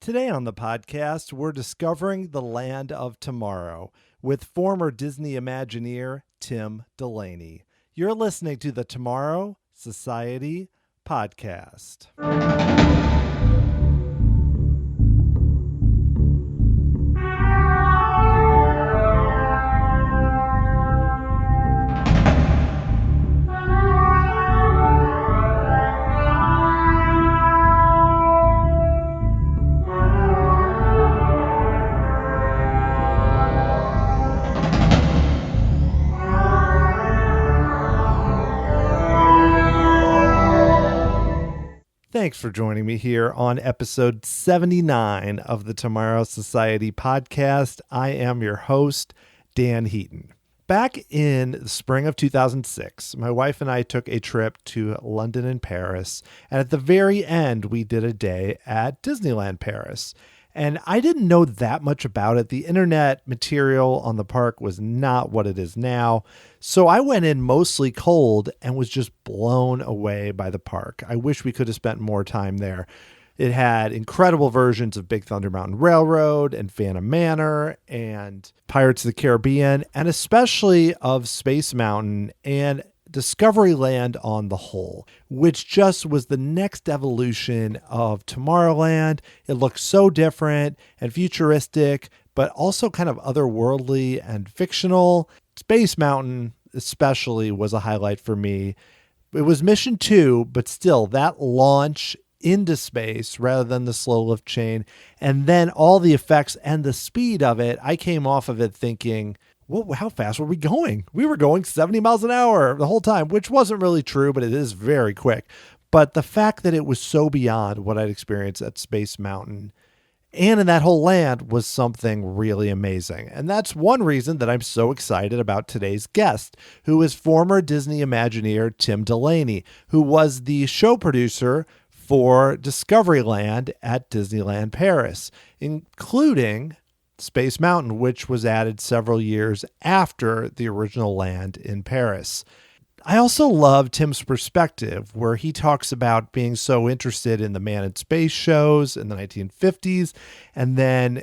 Today on the podcast, we're discovering the land of tomorrow with former Disney Imagineer Tim Delaney. You're listening to the Tomorrow Society podcast. Thanks for joining me here on episode 79 of the Tomorrow Society podcast. I am your host, Dan Heaton. Back in the spring of 2006, my wife and I took a trip to London and Paris, and at the very end, we did a day at Disneyland Paris. And I didn't know that much about it. The internet material on the park was not what it is now. So I went in mostly cold and was just blown away by the park. I wish we could have spent more time there. It had incredible versions of Big Thunder Mountain Railroad and Phantom Manor and Pirates of the Caribbean, and especially of Space Mountain and Discoveryland on the whole, which just was the next evolution of Tomorrowland. It looked so different and futuristic, but also kind of otherworldly and fictional. Space Mountain especially was a highlight for me. It was mission 2, but still that launch into space rather than the slow lift chain, and then all the effects and the speed of it, I came off of it thinking, well, how fast were we going? We were going 70 miles an hour the whole time, which wasn't really true, but it is very quick. But the fact that it was so beyond what I'd experienced at Space Mountain and in that whole land was something really amazing. And that's one reason that I'm so excited about today's guest, who is former Disney Imagineer Tim Delaney, who was the show producer for Discoveryland at Disneyland Paris, including Space Mountain, which was added several years after the original land in Paris. I also love Tim's perspective, where he talks about being so interested in the man in space shows in the 1950s, and then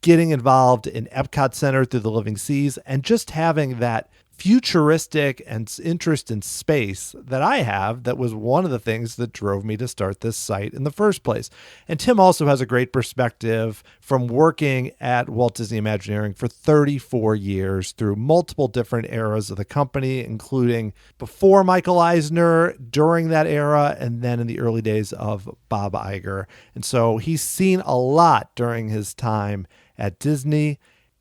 getting involved in EPCOT Center through the Living Seas, and just having that futuristic and interest in space that I have. That was one of the things that drove me to start this site in the first place. And Tim also has a great perspective from working at Walt Disney Imagineering for 34 years through multiple different eras of the company, including before Michael Eisner, during that era, and then in the early days of Bob Iger. And so he's seen a lot during his time at Disney,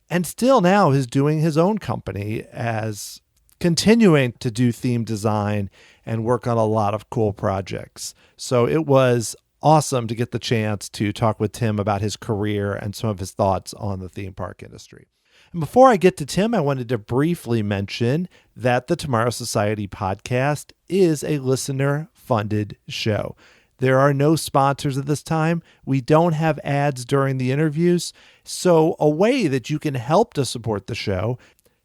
and still now is doing his own company as continuing to do theme design and work on a lot of cool projects. So it was awesome to get the chance to talk with Tim about his career and some of his thoughts on the theme park industry. And before I get to Tim, I wanted to briefly mention that the Tomorrow Society podcast is a listener-funded show. There are no sponsors at this time. We don't have ads during the interviews. So a way that you can help to support the show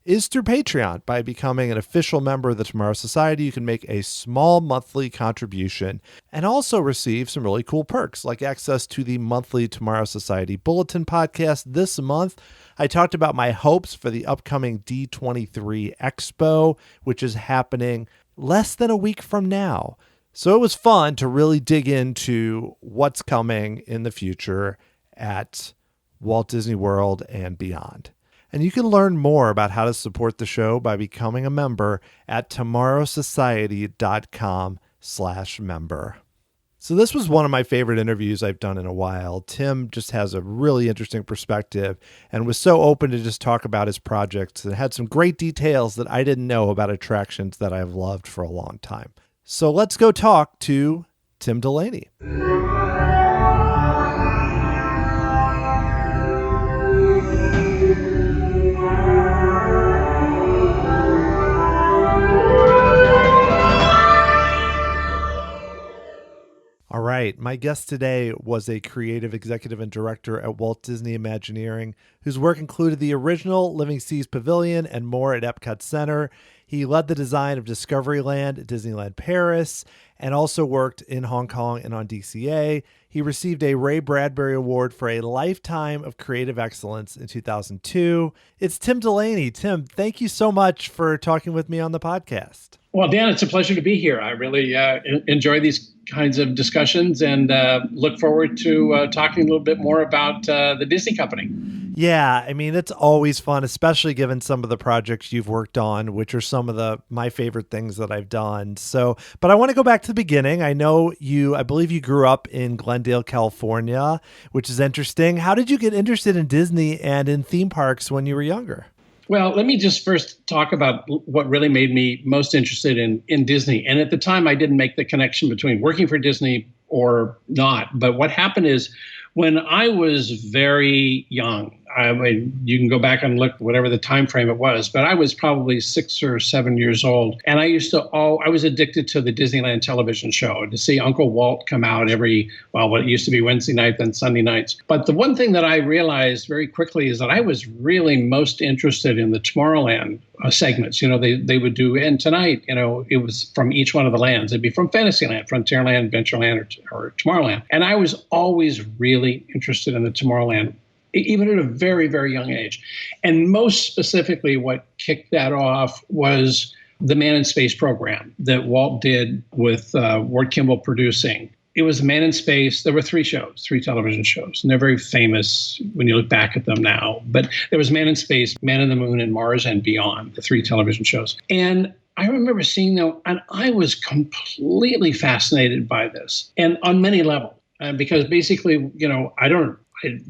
is through Patreon. By becoming an official member of the Tomorrow Society, you can make a small monthly contribution and also receive some really cool perks, like access to the monthly Tomorrow Society Bulletin podcast. This month, I talked about my hopes for the upcoming D23 Expo, which is happening less than a week from now. So it was fun to really dig into what's coming in the future at Walt Disney World and beyond. And you can learn more about how to support the show by becoming a member at tomorrowsociety.com/member. So this was one of my favorite interviews I've done in a while. Tim just has a really interesting perspective and was so open to just talk about his projects and had some great details that I didn't know about attractions that I've loved for a long time. So let's go talk to Tim Delaney. All right, my guest today was a creative executive and director at Walt Disney Imagineering, whose work included the original Living Seas Pavilion and more at EPCOT Center. He led the design of Discoveryland at Disneyland Paris and also worked in Hong Kong and on DCA. He received a Ray Bradbury Award for a lifetime of creative excellence in 2002. It's Tim Delaney. Tim, thank you so much for talking with me on the podcast. Well, Dan, it's a pleasure to be here. I really enjoy these kinds of discussions and look forward to talking a little bit more about the Disney company. Yeah, I mean, it's always fun, especially given some of the projects you've worked on, which are some of my favorite things that I've done. So, but I want to go back to the beginning. I believe you grew up in Glendale, California, which is interesting. How did you get interested in Disney and in theme parks when you were younger? Well, let me just first talk about what really made me most interested in Disney. And at the time, I didn't make the connection between working for Disney or not. But what happened is when I was very young, you can go back and look whatever the time frame it was, but I was probably 6 or 7 years old. And I was addicted to the Disneyland television show, to see Uncle Walt come out what used to be Wednesday night, then Sunday nights. But the one thing that I realized very quickly is that I was really most interested in the Tomorrowland segments. They would do, and tonight, it was from each one of the lands. It'd be from Fantasyland, Frontierland, Adventureland, or Tomorrowland. And I was always really interested in the Tomorrowland, even at a very, very young age. And most specifically, what kicked that off was the Man in Space program that Walt did with Ward Kimball producing. It was Man in Space. There were 3 television shows, and they're very famous when you look back at them now. But there was Man in Space, Man in the Moon, and Mars and Beyond, the 3 television shows. And I remember seeing them, and I was completely fascinated by this, and on many levels. Because basically, I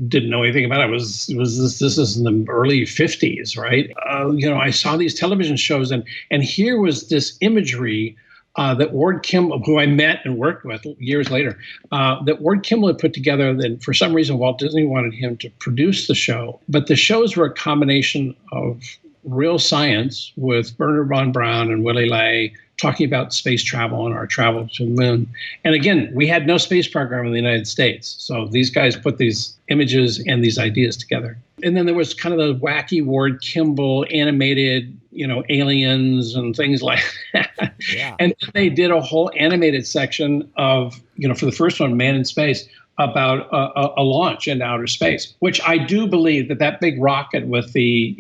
didn't know anything about it. This is in the early 50s, right? I saw these television shows, and here was this imagery that Ward Kimball, who I met and worked with years later, that Ward Kimball had put together. That for some reason Walt Disney wanted him to produce the show, but the shows were a combination of real science with Bernard von Braun and Willy Ley talking about space travel and our travel to the moon. And again, we had no space program in the United States. So these guys put these images and these ideas together. And then there was kind of the wacky Ward Kimball animated, aliens and things like that. Yeah. And they did a whole animated section of, for the first one, Man in Space, about a launch into outer space, which I do believe that big rocket with the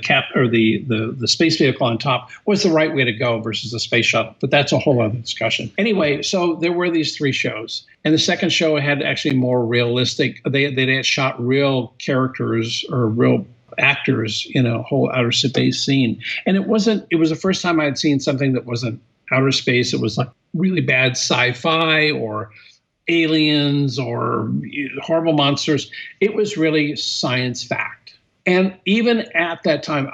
cap or the space vehicle on top was the right way to go versus the space shuttle. But that's a whole other discussion. Anyway, so there were these 3 shows, and the second show had actually more realistic. They had shot real characters or real actors in a whole outer space scene, and it was the first time I had seen something that wasn't outer space. It was like really bad sci-fi or aliens or horrible monsters. It was really science fact. And even at that time,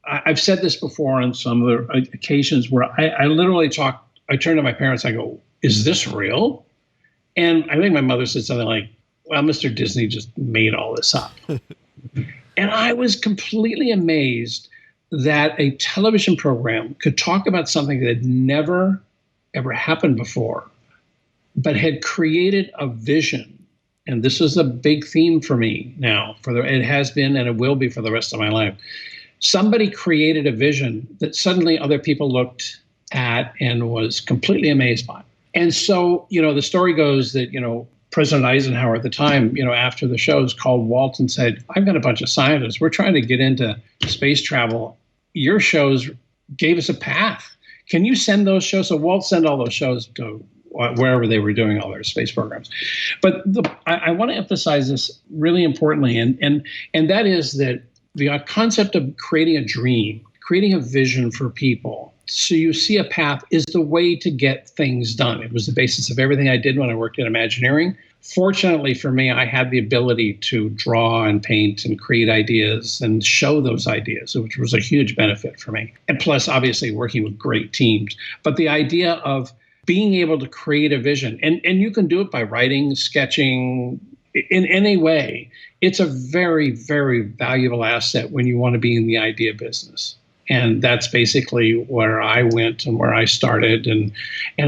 I've said this before on some other occasions where I literally I turned to my parents, I go, is this real? And I think my mother said something like, well, Mr. Disney just made all this up. And I was completely amazed that a television program could talk about something that had never, ever happened before, but had created a vision. And this is a big theme for me now. It has been and it will be for the rest of my life. Somebody created a vision that suddenly other people looked at and was completely amazed by. And so, the story goes that, President Eisenhower at the time, after the shows, called Walt and said, I've got a bunch of scientists. We're trying to get into space travel. Your shows gave us a path. Can you send those shows? So Walt sent all those shows to wherever they were doing all their space programs. But I want to emphasize this really importantly, and that is that the concept of creating a dream, creating a vision for people, so you see a path, is the way to get things done. It was the basis of everything I did when I worked in Imagineering. Fortunately for me, I had the ability to draw and paint and create ideas and show those ideas, which was a huge benefit for me. And plus, obviously, working with great teams. But the idea of being able to create a vision, and you can do it by writing, sketching, in any way, it's a very, very valuable asset when you want to be in the idea business. And that's basically where I went and where I started. And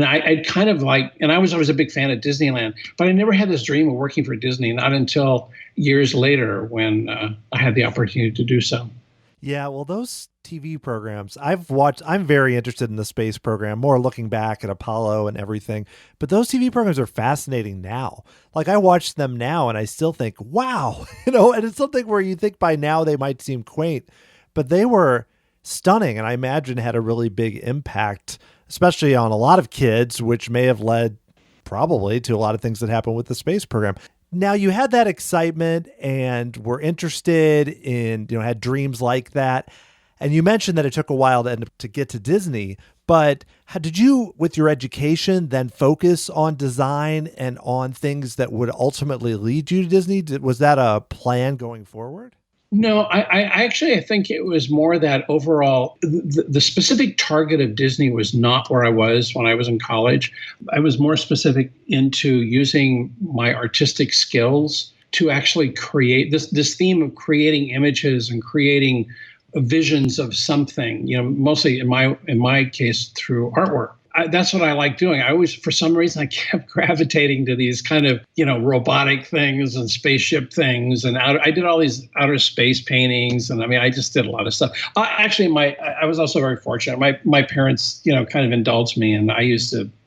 I kind of I was always a big fan of Disneyland, but I never had this dream of working for Disney, not until years later when I had the opportunity to do so. Yeah, well, those TV programs. I'm very interested in the space program, more looking back at Apollo and everything. But those TV programs are fascinating now. Like, I watch them now and I still think, wow, and it's something where you think by now they might seem quaint, but they were stunning. And I imagine had a really big impact, especially on a lot of kids, which may have led probably to a lot of things that happened with the space program. Now, you had that excitement and were interested in, had dreams like that. And you mentioned that it took a while to get to Disney, but how did you, with your education, then focus on design and on things that would ultimately lead you to Disney? Was that a plan going forward? No, I think it was more that overall, the specific target of Disney was not where I was when I was in college. I was more specific into using my artistic skills to actually create this theme of creating images and creating visions of something, mostly in my case through artwork. That's what I like doing. I always, for some reason, I kept gravitating to these kind of, robotic things and spaceship things. And I did all these outer space paintings. And I just did a lot of stuff. I was also very fortunate. My parents, kind of indulged me. And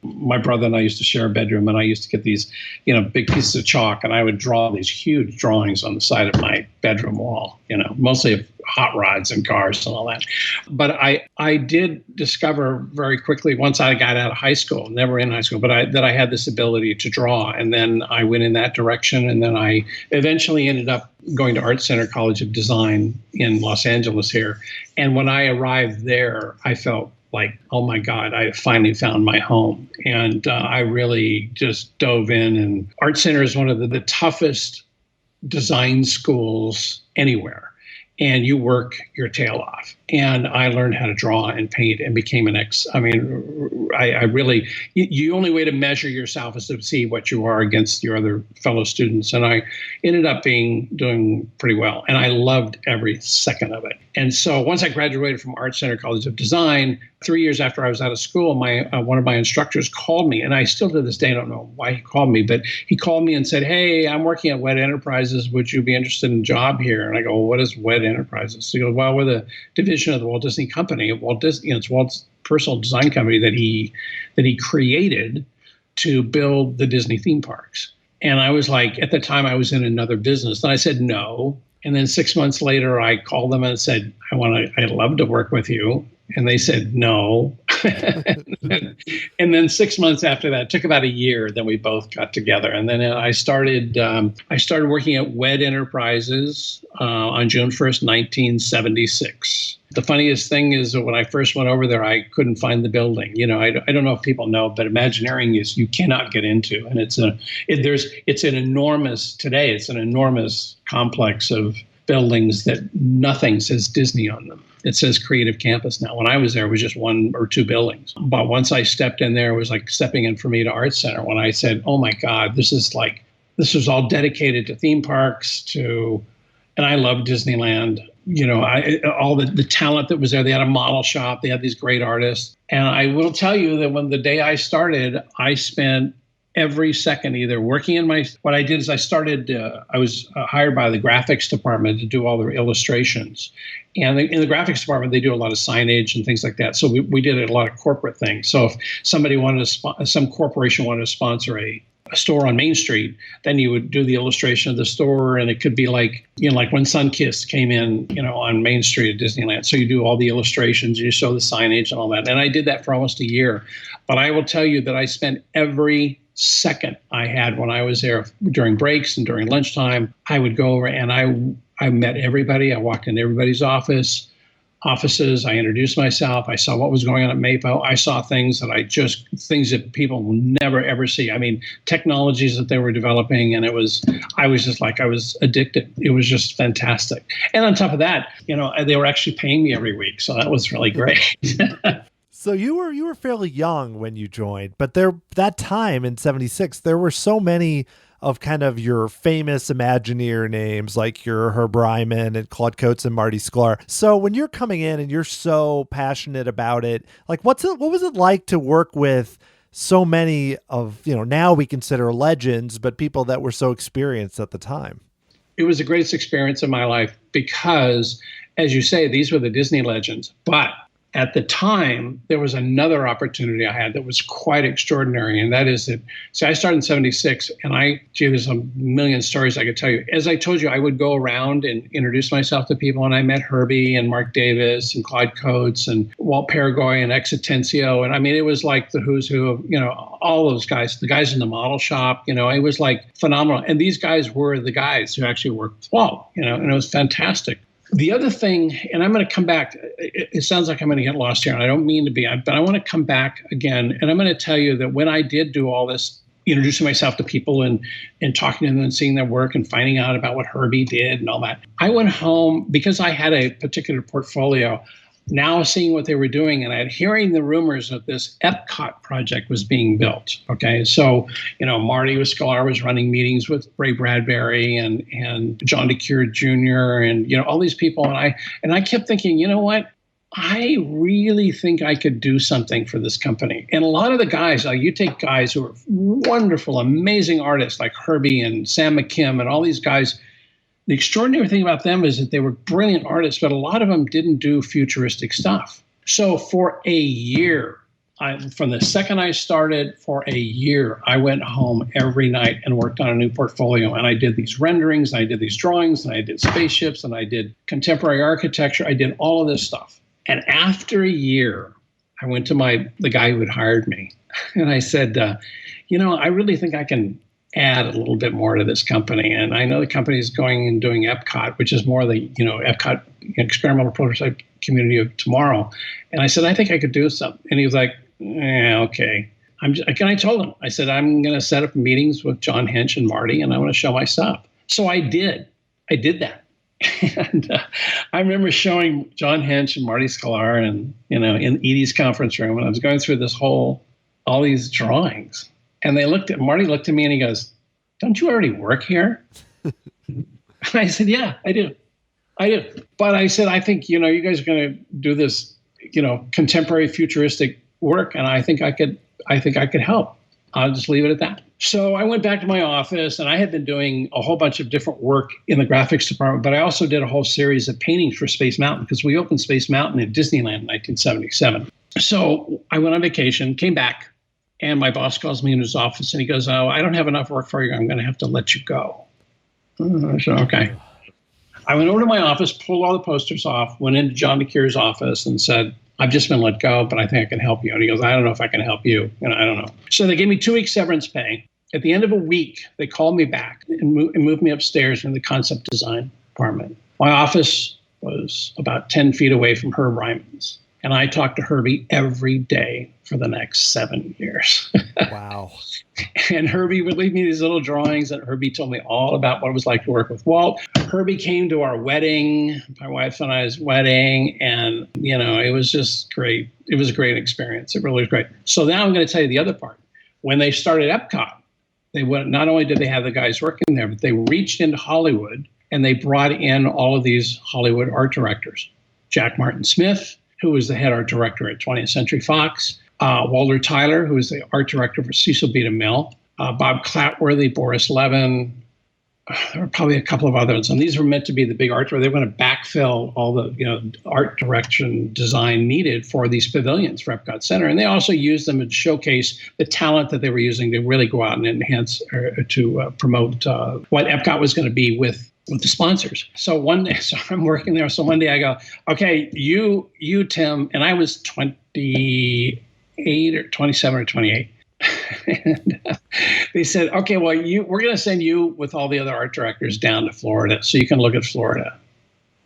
my brother and I used to share a bedroom, and I used to get these, big pieces of chalk, and I would draw these huge drawings on the side of my bedroom wall, mostly of hot rods and cars and all that. But I did discover very quickly, once I got out of high school, never in high school, but that I had this ability to draw. And then I went in that direction. And then I eventually ended up going to Art Center College of Design in Los Angeles here. And when I arrived there, I felt like, oh my God, I finally found my home. And I really just dove in. And Art Center is one of the toughest design schools anywhere. And you work your tail off. And I learned how to draw and paint and became an the only way to measure yourself is to see what you are against your other fellow students. And I ended up doing pretty well. And I loved every second of it. And so once I graduated from Art Center College of Design, 3 years after I was out of school, one of my instructors called me. And I still to this day don't know why he called me, but he called me and said, "Hey, I'm working at WED Enterprises. Would you be interested in a job here?" And I go, "Well, what is WED Enterprises?" So he goes, "Well, we're the division of the Walt Disney Company. Walt Disney, it's Walt's personal design company that he created to build the Disney theme parks." And I was like, at the time I was in another business, and I said no. And then 6 months later, I called them and said, I'd love to work with you. And they said no. And then 6 months after that, it took about a year, then we both got together. And then I started working at WED Enterprises on June 1st, 1976. The funniest thing is that when I first went over there, I couldn't find the building. I don't know if people know, but Imagineering you cannot get into. And it's an enormous complex of buildings that nothing says Disney on them. It says Creative Campus now. When I was there, it was just one or two buildings. But once I stepped in there, it was like stepping in for me to Art Center. When I said, oh my God, this was all dedicated to theme parks, and I love Disneyland. All the talent that was there. They had a model shop. They had these great artists. And I will tell you that when the day I started, I spent every second either working in what I did is I was hired by the graphics department to do all the illustrations. And in the graphics department, they do a lot of signage and things like that. So we did a lot of corporate things. So if somebody some corporation wanted to sponsor a store on Main Street, then you would do the illustration of the store. And it could be like when Sunkist came in, on Main Street at Disneyland. So you do all the illustrations, you show the signage and all that. And I did that for almost a year. But I will tell you that I spent every second I had when I was there during breaks and during lunchtime. I would go over and I met everybody. I walked in everybody's offices. I introduced myself. I saw what was going on at Mapo. I saw things that people will never, ever see. Technologies that they were developing. And I was addicted. It was just fantastic. And on top of that, they were actually paying me every week. So that was really great. So you were fairly young when you joined, but that time in 76, there were so many of kind of your famous Imagineer names like your Herb Ryman and Claude Coates and Marty Sklar. So when you're coming in and you're so passionate about it, like what was it like to work with so many of, now we consider legends, but people that were so experienced at the time? it was the greatest experience of my life because, as you say, these were the Disney legends. But at the time, there was another opportunity I had that was quite extraordinary. And that is that, see, I started in 76 and there's a million stories I could tell you. As I told you, I would go around and introduce myself to people. And I met Herbie and Mark Davis and Clyde Coates and Walt Paragoy and Exitencio. And I mean, it was like the who's who of, all those guys, the guys in the model shop, it was like phenomenal. And these guys were the guys who actually worked with Walt, and it was fantastic. The other thing, and I'm going to come back, it sounds like I'm going to get lost here, and I don't mean to be, but I want to come back again, and I'm going to tell you that when I did do all this, introducing myself to people and talking to them and seeing their work and finding out about what Herbie did and all that, I went home, because I had a particular portfolio, now seeing what they were doing, and I had hearing the rumors that this EPCOT project was being built. Okay, so Marty Sklar was running meetings with Ray Bradbury and John DeCure Jr. and all these people, and I kept thinking, you know what? I really think I could do something for this company. And a lot of the guys, you take guys who are wonderful, amazing artists like Herbie and Sam McKim and all these guys. The extraordinary thing about them is that they were brilliant artists, but a lot of them didn't do futuristic stuff. So for a year, from the second I started, for a year, I went home every night and worked on a new portfolio. And I did these renderings, and I did these drawings, and I did spaceships, and I did contemporary architecture. I did all of this stuff. And after a year, I went to the guy who had hired me, and I said, I really think I can add a little bit more to this company. And I know the company is going and doing EPCOT, which is more the, EPCOT, experimental prototype community of tomorrow. And I said, I think I could do something. And he was like, okay. I told him, I said, I'm going to set up meetings with John Hench and Marty, and I want to show my stuff. So I did that. And I remember showing John Hench and Marty Sklar and, in Edie's conference room, and I was going through all these drawings. And Marty looked at me and he goes, don't you already work here? And I said, yeah, I do. But I said, I think, you guys are going to do this, contemporary futuristic work. And I think I could help. I'll just leave it at that. So I went back to my office, and I had been doing a whole bunch of different work in the graphics department, but I also did a whole series of paintings for Space Mountain, because we opened Space Mountain in Disneyland in 1977. So I went on vacation, came back, and my boss calls me in his office, and he goes, oh, I don't have enough work for you. I'm going to have to let you go. I said, okay. I went over to my office, pulled all the posters off, went into John DeCure's office and said, I've just been let go, but I think I can help you. And he goes, I don't know if I can help you. I don't know. So they gave me 2 weeks severance pay. At the end of a week, they called me back and moved me upstairs in the concept design department. My office was about 10 feet away from Herb Ryman's. And I talked to Herbie every day for the next 7 years. Wow. And Herbie would leave me these little drawings, and Herbie told me all about what it was like to work with Walt. Herbie came to our wedding, my wife and I's wedding, and, it was just great. It was a great experience. It really was great. So now I'm going to tell you the other part. When they started EPCOT, not only did they have the guys working there, but they reached into Hollywood, and they brought in all of these Hollywood art directors. Jack Martin Smith, who was the head art director at 20th Century Fox, Walter Tyler, who was the art director for Cecil B. DeMille, Bob Clatworthy, Boris Levin. There were probably a couple of others, and these were meant to be the big art. They were going to backfill all the art direction design needed for these pavilions for EPCOT Center, and they also used them to showcase the talent that they were using to really go out and enhance or to promote what EPCOT was going to be with the sponsors. So one day, I'm working there. So one day I go, okay, you Tim, and I was 28 or 27 or 28. And they said, okay, well, we're going to send you with all the other art directors down to Florida so you can look at Florida.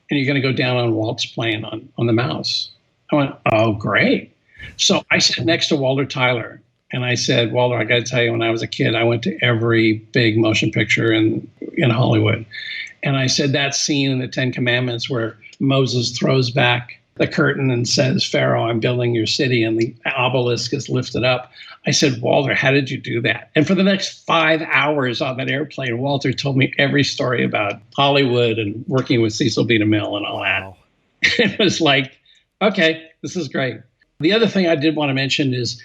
And you're going to go down on Walt's plane on the Mouse. I went, oh, great. So I sat next to Walter Tyler. And I said, Walter, I got to tell you, when I was a kid, I went to every big motion picture in Hollywood. And I said, that scene in the Ten Commandments where Moses throws back the curtain and says, Pharaoh, I'm building your city, and the obelisk is lifted up. I said, Walter, how did you do that? And for the next 5 hours on that airplane, Walter told me every story about Hollywood and working with Cecil B. DeMille and all that. It was like, okay, this is great. The other thing I did want to mention is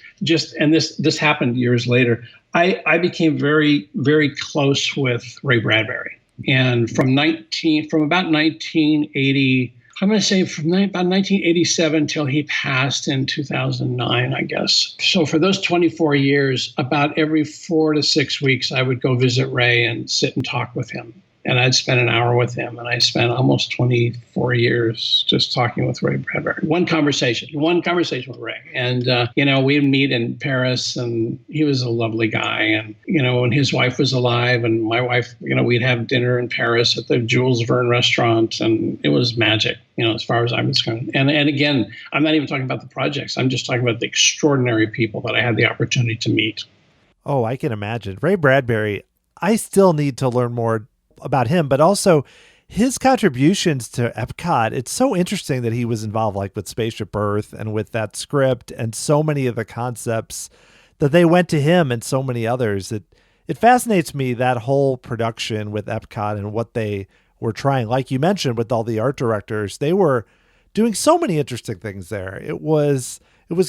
and this happened years later, I became very, very close with Ray Bradbury. And from about 1980, I'm going to say from about 1987 till he passed in 2009, I guess. So for those 24 years, about every 4 to 6 weeks, I would go visit Ray and sit and talk with him. And I'd spend an hour with him. And I spent almost 24 years just talking with Ray Bradbury. One conversation with Ray. And, we'd meet in Paris, and he was a lovely guy. And, when his wife was alive and my wife, we'd have dinner in Paris at the Jules Verne restaurant. And it was magic, as far as I'm concerned. And again, I'm not even talking about the projects. I'm just talking about the extraordinary people that I had the opportunity to meet. Oh, I can imagine. Ray Bradbury, I still need to learn more about him, but also his contributions to Epcot. It's so interesting that he was involved with Spaceship Earth and with that script and so many of the concepts that they went to him and so many others. It fascinates me, that whole production with Epcot and what they were trying. Like you mentioned, with all the art directors, they were doing so many interesting things there. It was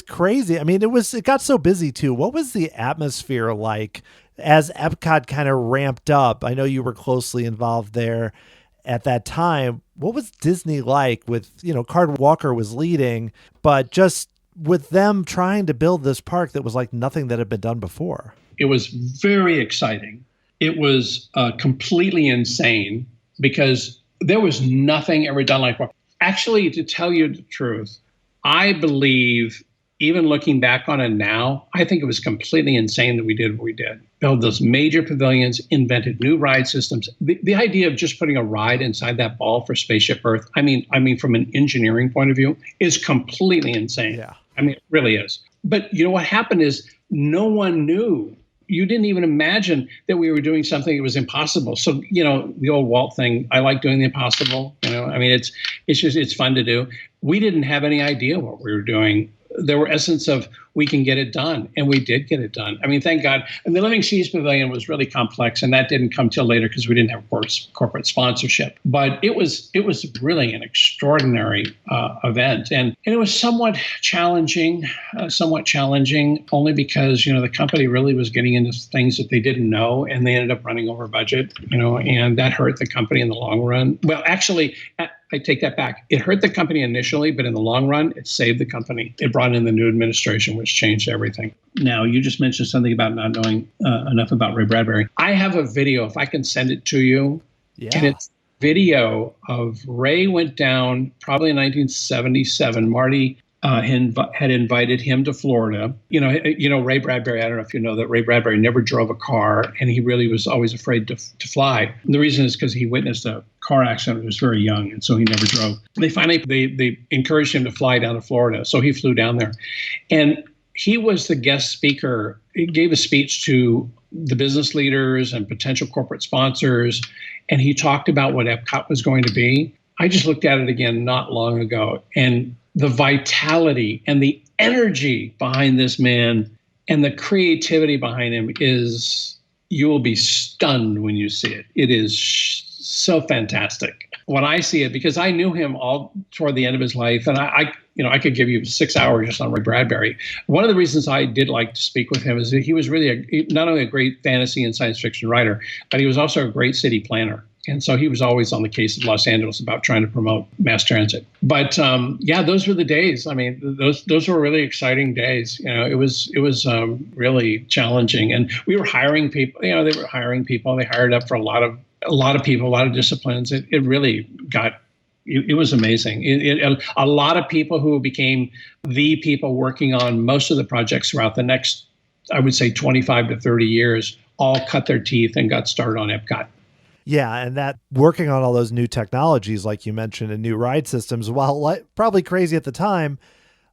crazy. I mean, it got so busy too. What was the atmosphere like as Epcot kind of ramped up? I know you were closely involved there at that time. What was Disney like with, Card Walker was leading, but just with them trying to build this park that was like nothing that had been done before? It was very exciting. It was completely insane because there was nothing ever done like what. Actually, to tell you the truth, I believe, even looking back on it now, I think it was completely insane that we did what we did. Build those major pavilions, invented new ride systems. The idea of just putting a ride inside that ball for Spaceship Earth, I mean, from an engineering point of view, is completely insane. Yeah. It really is. But what happened is no one knew. You didn't even imagine that we were doing something that was impossible. So, the old Walt thing, I like doing the impossible. It's fun to do. We didn't have any idea what we were doing. There were essence of, we can get it done. And we did get it done. Thank God. And the Living Seas Pavilion was really complex. And that didn't come till later because we didn't have corporate sponsorship. But it was really an extraordinary event. And it was somewhat challenging only because, the company really was getting into things that they didn't know. And they ended up running over budget, and that hurt the company in the long run. Well, actually, I take that back. It hurt the company initially, but in the long run, it saved the company. It brought in the new administration, which changed everything. Now, you just mentioned something about not knowing enough about Ray Bradbury. I have a video, if I can send it to you. Yeah. And it's video of Ray went down probably in 1977. Marty had invited him to Florida. Ray Bradbury, I don't know if you know that Ray Bradbury never drove a car, and he really was always afraid to fly. And the reason is because he witnessed a car accident when he was very young, and so he never drove. They encouraged him to fly down to Florida, so he flew down there. And he was the guest speaker. He gave a speech to the business leaders and potential corporate sponsors, and he talked about what Epcot was going to be. I just looked at it again not long ago, and the vitality and the energy behind this man and the creativity behind him you will be stunned when you see it. It is so fantastic. When I see it, because I knew him all toward the end of his life, and I could give you 6 hours just on Ray Bradbury. One of the reasons I did like to speak with him is that he was really not only a great fantasy and science fiction writer, but he was also a great city planner. And so he was always on the case of Los Angeles about trying to promote mass transit. But those were the days. Those were really exciting days. It was really challenging. And we were hiring people. They were hiring people. They hired up for a lot of people, a lot of disciplines. It really got. It was amazing. A lot of people who became the people working on most of the projects throughout the next, I would say, 25 to 30 years, all cut their teeth and got started on Epcot. Yeah, and that working on all those new technologies, like you mentioned, and new ride systems, while probably crazy at the time,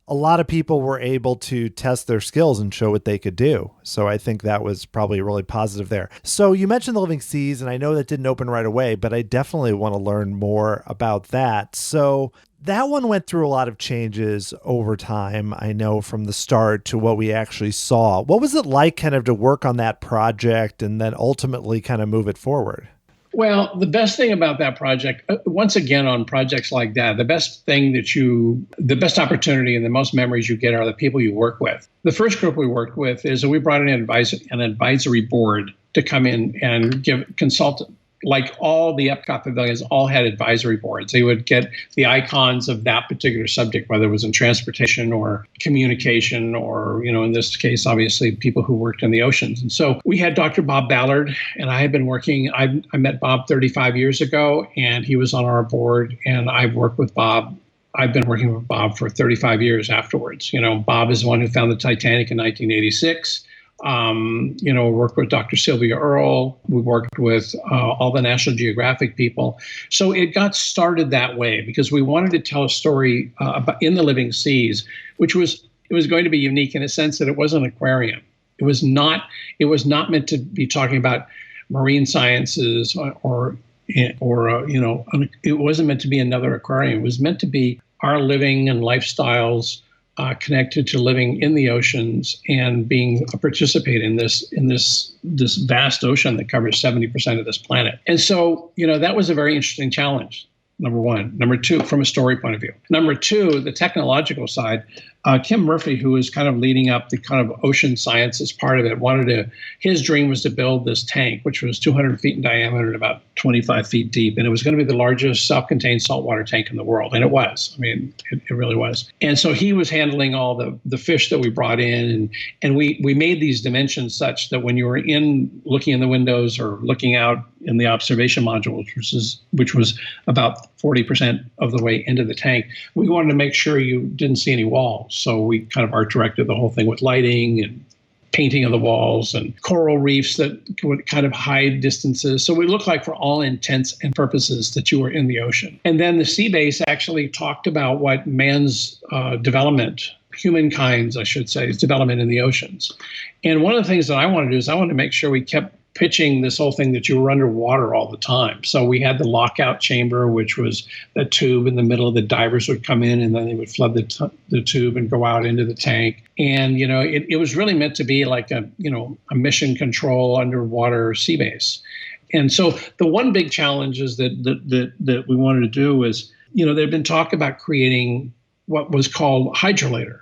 a lot of people were able to test their skills and show what they could do. So I think that was probably really positive there. So you mentioned the Living Seas, and I know that didn't open right away, but I definitely want to learn more about that. So that one went through a lot of changes over time, I know, from the start to what we actually saw. What was it like kind of to work on that project and then ultimately kind of move it forward? Well, the best thing about that project, once again, on projects like that, the best opportunity and the most memories you get are the people you work with. The first group we worked with is we brought in an advisory board to come in and consult like all the EPCOT pavilions, all had advisory boards. They would get the icons of that particular subject, whether it was in transportation or communication or, in this case, obviously, people who worked in the oceans. And so we had Dr. Bob Ballard, and I had been working. I met Bob 35 years ago, and he was on our board, and I've worked with Bob. I've been working with Bob for 35 years afterwards. Bob is the one who found the Titanic in 1986. Worked with Dr. Sylvia Earle. We worked with all the National Geographic people. So it got started that way because we wanted to tell a story about in the living seas, it was going to be unique in a sense that it was an aquarium. It was not meant to be talking about marine sciences or it wasn't meant to be another aquarium. It was meant to be our living and lifestyles connected to living in the oceans and being a participant in this vast ocean that covers 70% of this planet. And so, that was a very interesting challenge. Number one. Number two, from a story point of view. Number two, the technological side. Kim Murphy, who was kind of leading up the kind of ocean sciences part of it, his dream was to build this tank, which was 200 feet in diameter and about 25 feet deep. And it was going to be the largest self-contained saltwater tank in the world. And it was. I mean, it really was. And so he was handling all the fish that we brought in. And we made these dimensions such that when you were looking in the windows or looking out in the observation module, which was about 40% of the way into the tank, we wanted to make sure you didn't see any walls. So we kind of art directed the whole thing with lighting and painting of the walls and coral reefs that would kind of hide distances. So we looked like, for all intents and purposes, that you were in the ocean. And then the sea base actually talked about what man's development, humankind's, I should say, development in the oceans. And one of the things that I wanted to do is I wanted to make sure we kept pitching this whole thing that you were underwater all the time. So we had the lockout chamber, which was the tube in the middle. The divers would come in and then they would flood the tube and go out into the tank. And, it was really meant to be like a mission control underwater sea base. And so the one big challenge is that we wanted to do was, there'd been talk about creating what was called Hydrolator.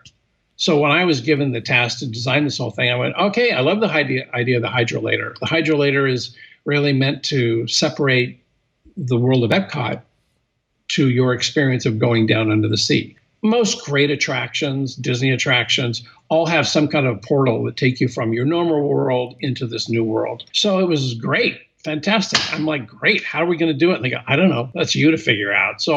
So when I was given the task to design this whole thing, I went, okay, I love the idea of the Hydrolator. The Hydrolator is really meant to separate the world of Epcot to your experience of going down under the sea. Most great attractions, Disney attractions, all have some kind of portal that take you from your normal world into this new world. So it was great. Fantastic. I'm like, great. How are we going to do it? And they go, I don't know. That's you to figure out. So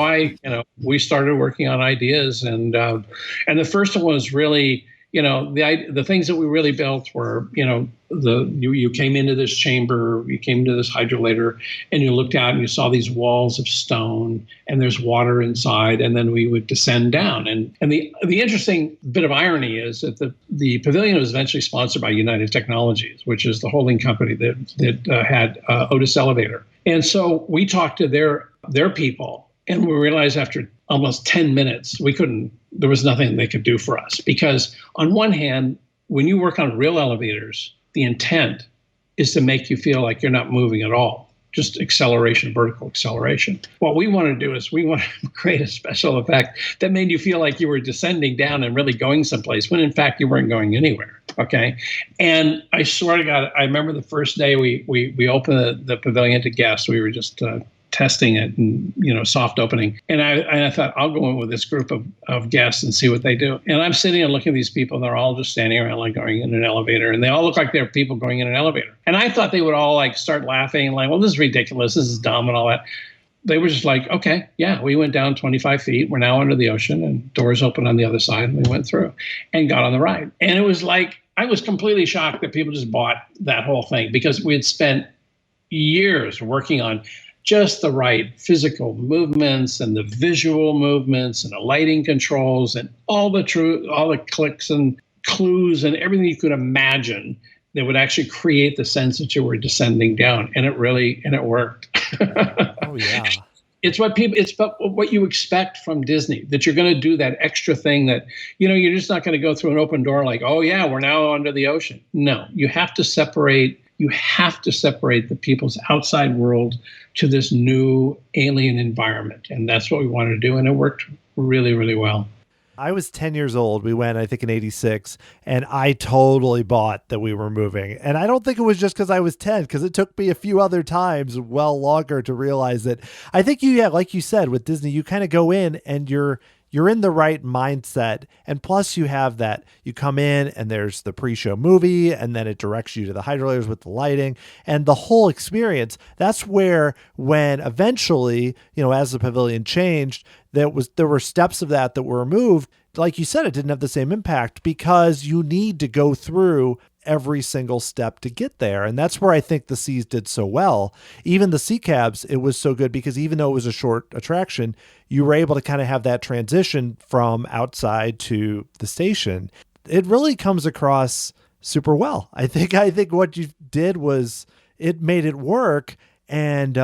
we started working on ideas, and the first one was really, the things that we really built were, you came into this chamber, you came into this Hydrolator, and you looked out and you saw these walls of stone, and there's water inside, and then we would descend down. And the interesting bit of irony is that the pavilion was eventually sponsored by United Technologies, which is the holding company that had Otis Elevator. And so we talked to their people, and we realized after almost 10 minutes, there was nothing they could do for us. Because on one hand, when you work on real elevators, the intent is to make you feel like you're not moving at all, just acceleration, vertical acceleration. What we want to do is we want to create a special effect that made you feel like you were descending down and really going someplace, when in fact you weren't going anywhere, okay? And I swear to God, I remember the first day we opened the pavilion to guests. We were just testing it and, soft opening. And I thought, I'll go in with this group of guests and see what they do. And I'm sitting and looking at these people, and they're all just standing around like going in an elevator. And they all look like they're people going in an elevator. And I thought they would all like start laughing and like, well, this is ridiculous. This is dumb and all that. They were just like, okay, yeah, we went down 25 feet. We're now under the ocean, and doors open on the other side. And we went through and got on the ride. And it was like, I was completely shocked that people just bought that whole thing, because we had spent years working on just the right physical movements and the visual movements and the lighting controls and all the clicks and clues and everything you could imagine that would actually create the sense that you were descending down. And it worked. Oh yeah. It's what you expect from Disney, that you're going to do that extra thing that, you're just not going to go through an open door like, oh yeah, we're now under the ocean. No, you have to separate the people's outside world to this new alien environment. And that's what we wanted to do. And it worked really, really well. I was 10 years old. We went, I think, in 86, and I totally bought that we were moving. And I don't think it was just because I was 10, because it took me a few other times, well longer, to realize that. I think like you said, with Disney, you kind of go in and you're in the right mindset. And plus you have that, you come in and there's the pre-show movie, and then it directs you to the Hydrolators with the lighting and the whole experience. That's where, when eventually, as the pavilion changed, there were steps of that were removed. Like you said, it didn't have the same impact because you need to go through every single step to get there. And that's where I think the Seas did so well. Even the Sea Cabs, it was so good because even though it was a short attraction, you were able to kind of have that transition from outside to the station. It really comes across super well. I think what you did was it made it work. And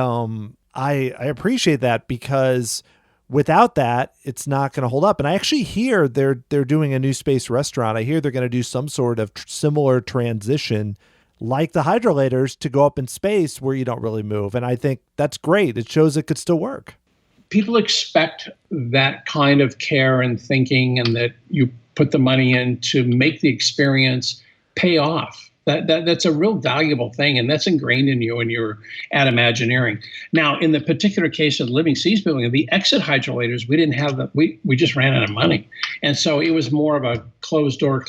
I appreciate that, because without that, it's not going to hold up. And I actually hear they're doing a new space restaurant. I hear they're going to do some sort of similar transition like the Hydrolators to go up in space where you don't really move. And I think that's great. It shows it could still work. People expect that kind of care and thinking, and that you put the money in to make the experience pay off. That's a real valuable thing, and that's ingrained in you when you're at Imagineering. Now, in the particular case of the Living Seas Pavilion, the exit Hydrolators, we didn't have we just ran out of money. And so it was more of a closed door,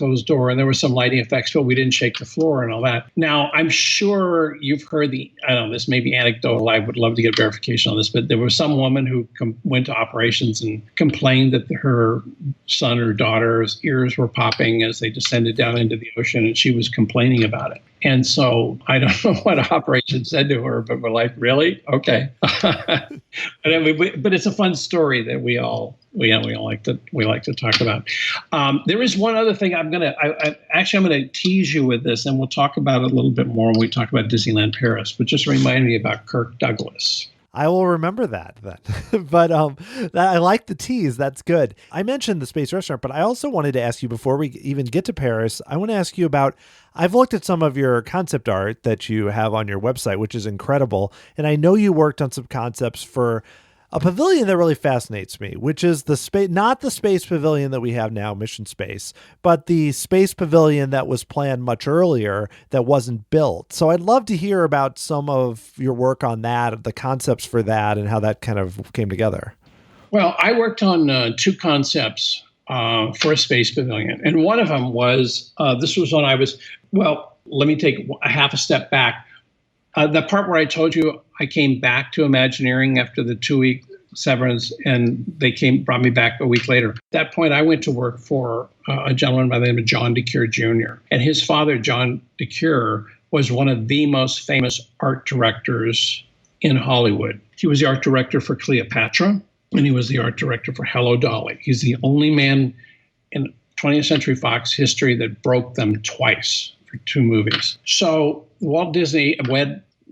and there were some lighting effects, but we didn't shake the floor and all that. Now, I'm sure you've heard this may be anecdotal, I would love to get verification on this, but there was some woman who went to operations and complained that her son or daughter's ears were popping as they descended down into the ocean, and she was complaining about it. And so I don't know what operations said to her, but we're like, really? Okay. But it's a fun story that we all like to talk about. There is one other thing I'm going to tease you with this, and we'll talk about it a little bit more when we talk about Disneyland Paris, but just remind me about Kirk Douglas. I will remember that. But I like the tease. That's good. I mentioned the space restaurant, but I also wanted to ask you, before we even get to Paris, I want to ask you about, I've looked at some of your concept art that you have on your website, which is incredible. And I know you worked on some concepts for a pavilion that really fascinates me, which is not the Space Pavilion that we have now, Mission Space, but the Space Pavilion that was planned much earlier that wasn't built. So I'd love to hear about some of your work on that, the concepts for that, and how that kind of came together. Well, I worked on two concepts for a Space Pavilion. And one of them was, this was when let me take a half a step back. The part where I told you I came back to Imagineering after the 2-week severance, and they brought me back a week later. At that point, I went to work for a gentleman by the name of John DeCure Jr. And his father, John DeCure, was one of the most famous art directors in Hollywood. He was the art director for Cleopatra, and he was the art director for Hello, Dolly. He's the only man in 20th Century Fox history that broke them twice for 2 movies. So the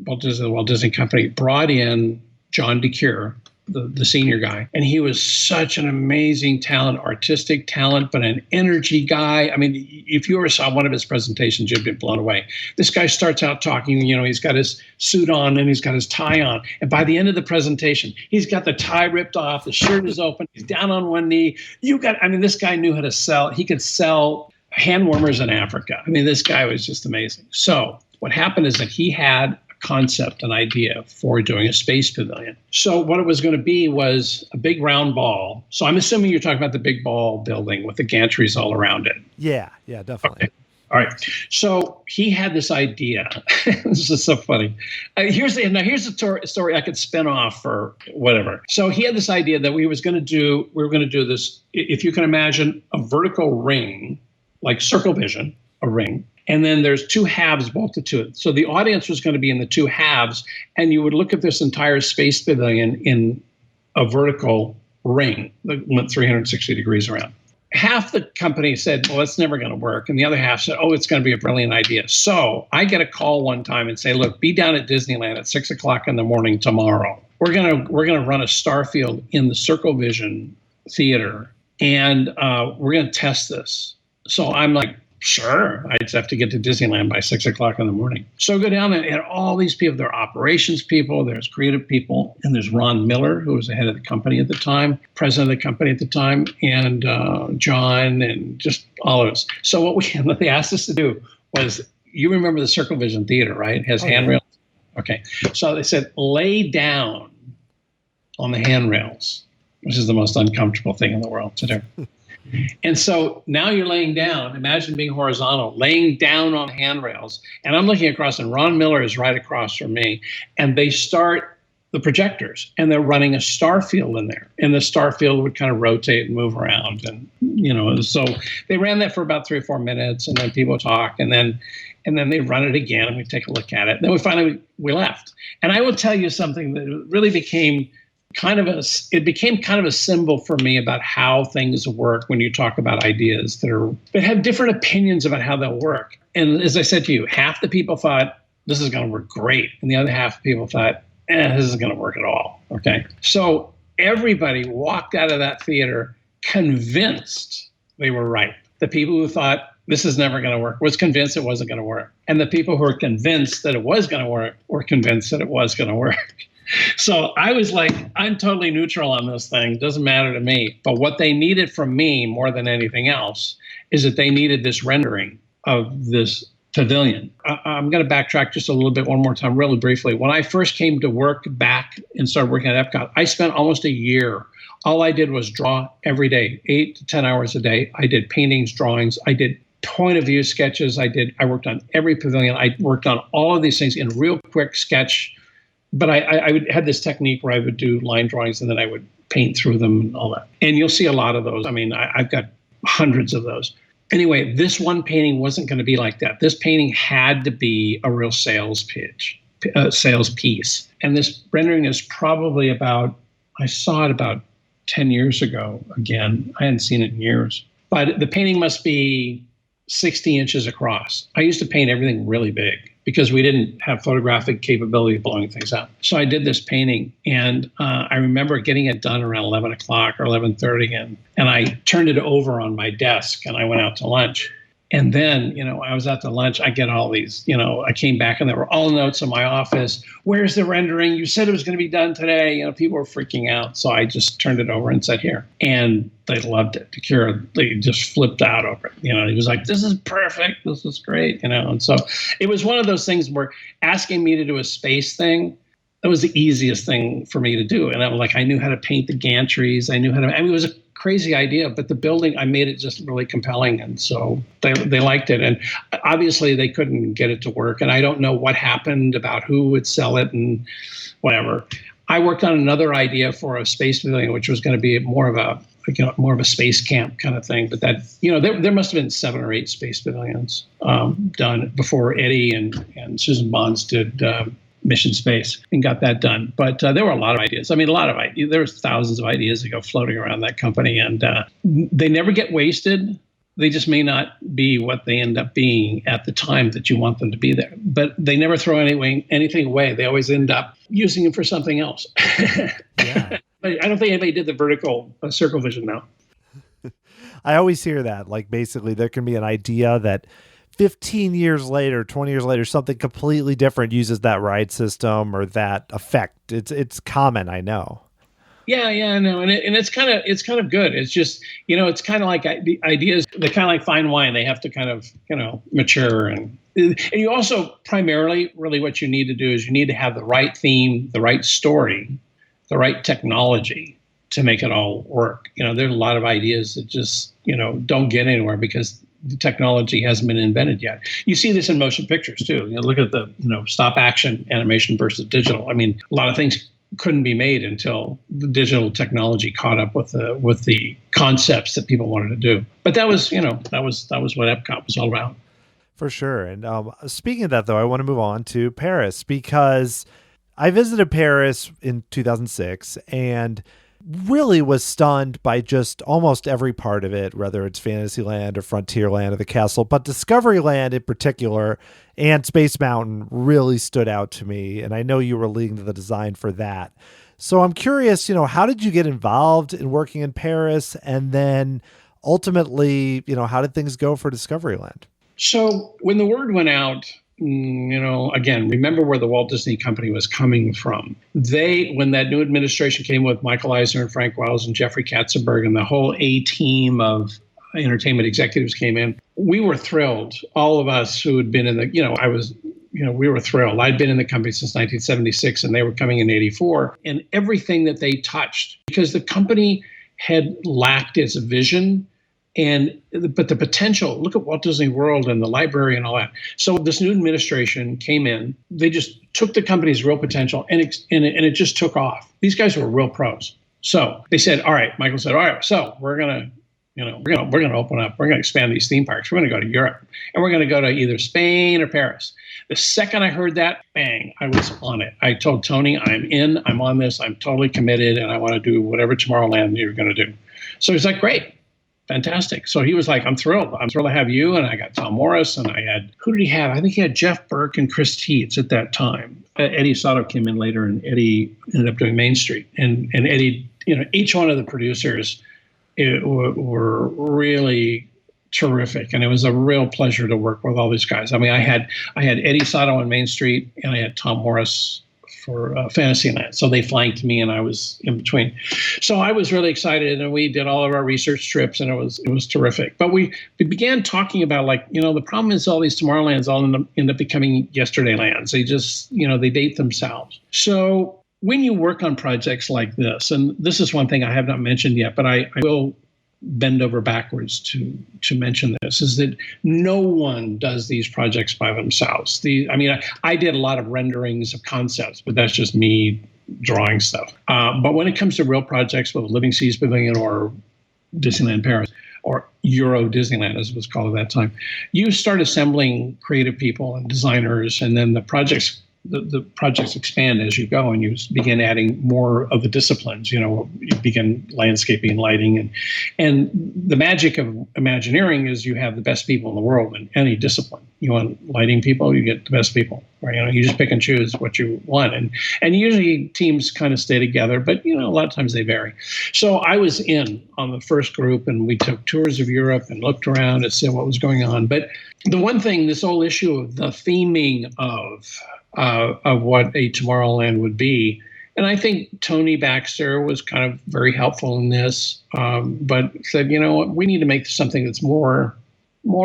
Walt Disney Company brought in John DeCure, the senior guy, and he was such an amazing talent, artistic talent, but an energy guy. I mean, if you ever saw one of his presentations, you'd be blown away. This guy starts out talking, he's got his suit on and he's got his tie on. And by the end of the presentation, he's got the tie ripped off, the shirt is open, he's down on one knee. This guy knew how to sell. He could sell hand warmers in Africa. I mean, this guy was just amazing. So what happened is that he had concept, an idea for doing a space pavilion. So what it was going to be was a big round ball. So I'm assuming you're talking about the big ball building with the gantries all around it. Yeah, definitely. Okay. All right. So he had this idea. This is so funny. Here's a story I could spin off for whatever. So he had this idea that we were going to do this, if you can imagine a vertical ring, like Circle Vision, a ring. And then there's 2 halves bolted to it. So the audience was going to be in the 2 halves, and you would look at this entire space pavilion in a vertical ring that went 360 degrees around. Half the company said, well, it's never going to work. And the other half said, oh, it's going to be a brilliant idea. So I get a call one time and say, look, be down at Disneyland at 6 o'clock in the morning tomorrow. We're going to run a Starfield in the Circle Vision Theater, and we're going to test this. So I'm like, Sure, I just have to get to Disneyland by 6 o'clock in the morning. So go down there and all these people, there are operations people, there's creative people, and there's Ron Miller, who was the head of the company at the time, president of the company at the time, and John, and just all of us. So what they asked us to do was, you remember the Circle Vision Theater, right? It has handrails. Okay. So they said, lay down on the handrails, which is the most uncomfortable thing in the world to do. And so now you're laying down. Imagine being horizontal, laying down on handrails. And I'm looking across, and Ron Miller is right across from me. And they start the projectors, and they're running a star field in there. And the star field would kind of rotate and move around. And, so they ran that for about 3 or 4 minutes, and then people talk, and then they run it again, and we take a look at it. Then we left. And I will tell you something that really became kind of a symbol for me about how things work when you talk about ideas that have different opinions about how they'll work. And as I said to you, half the people thought this is going to work great, and the other half of people thought, this isn't going to work at all. Okay, so everybody walked out of that theater convinced they were right. The people who thought this is never going to work was convinced it wasn't going to work, and the people who were convinced that it was going to work were convinced that it was going to work. So I was like, I'm totally neutral on this thing. Doesn't matter to me. But what they needed from me more than anything else is that they needed this rendering of this pavilion. I'm going to backtrack just a little bit one more time, really briefly. When I first came to work back and started working at EPCOT, I spent almost a year. All I did was draw every day, 8 to 10 hours a day. I did paintings, drawings. I did point of view sketches. I worked on every pavilion. I worked on all of these things in real quick sketch. But I had this technique where I would do line drawings and then I would paint through them and all that. And you'll see a lot of those. I mean, I've got hundreds of those. Anyway, this one painting wasn't going to be like that. This painting had to be a real sales piece. And this rendering is probably I saw it about 10 years ago again. I hadn't seen it in years. But the painting must be 60 inches across. I used to paint everything really big because we didn't have photographic capability of blowing things out. So I did this painting, and I remember getting it done around 11 o'clock or 11:30, and I turned it over on my desk, and I went out to lunch. And then, I was out to lunch. I get all these, I came back and there were all notes in my office. Where's the rendering? You said it was going to be done today. People were freaking out. So I just turned it over and said, here. And they loved it. They just flipped out over it. He was like, this is perfect. This is great. And so it was one of those things where asking me to do a space thing, that was the easiest thing for me to do. And I knew how to paint the gantries. It was a crazy idea, but the building, I made it just really compelling. And so they liked it. And obviously they couldn't get it to work. And I don't know what happened about who would sell it and whatever. I worked on another idea for a space pavilion, which was going to be more of a space camp kind of thing. But that, there must have been 7 or 8 space pavilions done before Eddie and Susan Bonds did Mission Space and got that done. But there were a lot of ideas. There was thousands of ideas that go floating around that company, and they never get wasted. They just may not be what they end up being at the time that you want them to be there. But they never throw anything away. They always end up using them for something else. Yeah. But I don't think anybody did the vertical circle vision now. I always hear that. Basically, there can be an idea that 15 years later, 20 years later, something completely different uses that ride system or that effect. It's common, I know. Yeah, I know, and it's kind of good. It's just it's kind of like the ideas. They're kind of like fine wine. They have to kind of mature, and you also primarily really what you need to do is you need to have the right theme, the right story, the right technology to make it all work. There's a lot of ideas that just don't get anywhere because the technology hasn't been invented yet. You see this in motion pictures too. Look at the stop action animation versus digital. I mean, a lot of things couldn't be made until the digital technology caught up with the concepts that people wanted to do. But that was what EPCOT was all about. For sure. And speaking of that, though, I want to move on to Paris because I visited Paris in 2006 and really was stunned by just almost every part of it, whether it's Fantasyland or Frontierland or the castle, but Discoveryland in particular and Space Mountain really stood out to me. And I know you were leading the design for that. So I'm curious, how did you get involved in working in Paris? And then ultimately, how did things go for Discoveryland? So when the word went out, again, remember where the Walt Disney Company was coming from. When that new administration came with Michael Eisner and Frank Wells and Jeffrey Katzenberg and the whole A team of entertainment executives came in, we were thrilled. All of us who had been in we were thrilled. I'd been in the company since 1976 and they were coming in 84, and everything that they touched, because the company had lacked its vision. But the potential, look at Walt Disney World and the library and all that. So this new administration came in, they just took the company's real potential and it just took off. These guys were real pros. So they said, all right, Michael said, all right, so we're going to open up, we're going to expand these theme parks. We're going to go to Europe and we're going to go to either Spain or Paris. The second I heard that, bang, I was on it. I told Tony, I'm on this, I'm totally committed, and I want to do whatever Tomorrowland you're going to do. So he's like, great. Fantastic. So he was like, I'm thrilled. I'm thrilled to have you. And I got Tom Morris and who did he have? I think he had Jeff Burke and Chris Teets at that time. Eddie Sato came in later and Eddie ended up doing Main Street. And Eddie, each one of the producers were really terrific. And it was a real pleasure to work with all these guys. I mean, I had Eddie Sato on Main Street and I had Tom Morris for Fantasyland. So they flanked me and I was in between. So I was really excited and we did all of our research trips and it was terrific. But we began talking about the problem is all these Tomorrowlands all end up becoming Yesterdaylands. They just, they date themselves. So when you work on projects like this, and this is one thing I have not mentioned yet, but I will bend over backwards to mention this, is that no one does these projects by themselves. I did a lot of renderings of concepts, but that's just me drawing stuff. But when it comes to real projects with Living Seas Pavilion or Disneyland Paris, or Euro Disneyland as it was called at that time, you start assembling creative people and designers, and then the projects expand as you go and you begin adding more of the disciplines. You begin landscaping and lighting. And the magic of Imagineering is you have the best people in the world in any discipline. You want lighting people, you get the best people. Or, you just pick and choose what you want. And usually teams kind of stay together, but, a lot of times they vary. So I was in on the first group and we took tours of Europe and looked around and see what was going on. But the one thing, this whole issue of the theming of what a Tomorrowland would be. And I think Tony Baxter was kind of very helpful in this, but said, we need to make something that's more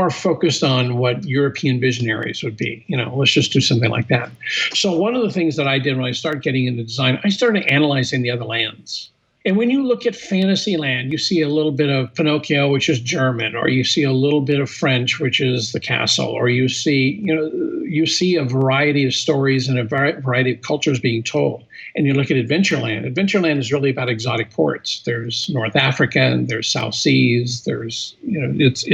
focused on what European visionaries would be. Let's just do something like that. So one of the things that I did when I started getting into design, I started analyzing the other lands. And when you look at Fantasyland, you see a little bit of Pinocchio, which is German, or you see a little bit of French, which is the castle, or you see a variety of stories and a variety of cultures being told. And you look at Adventureland. Adventureland is really about exotic ports. There's North Africa, and there's South Seas. There's, it's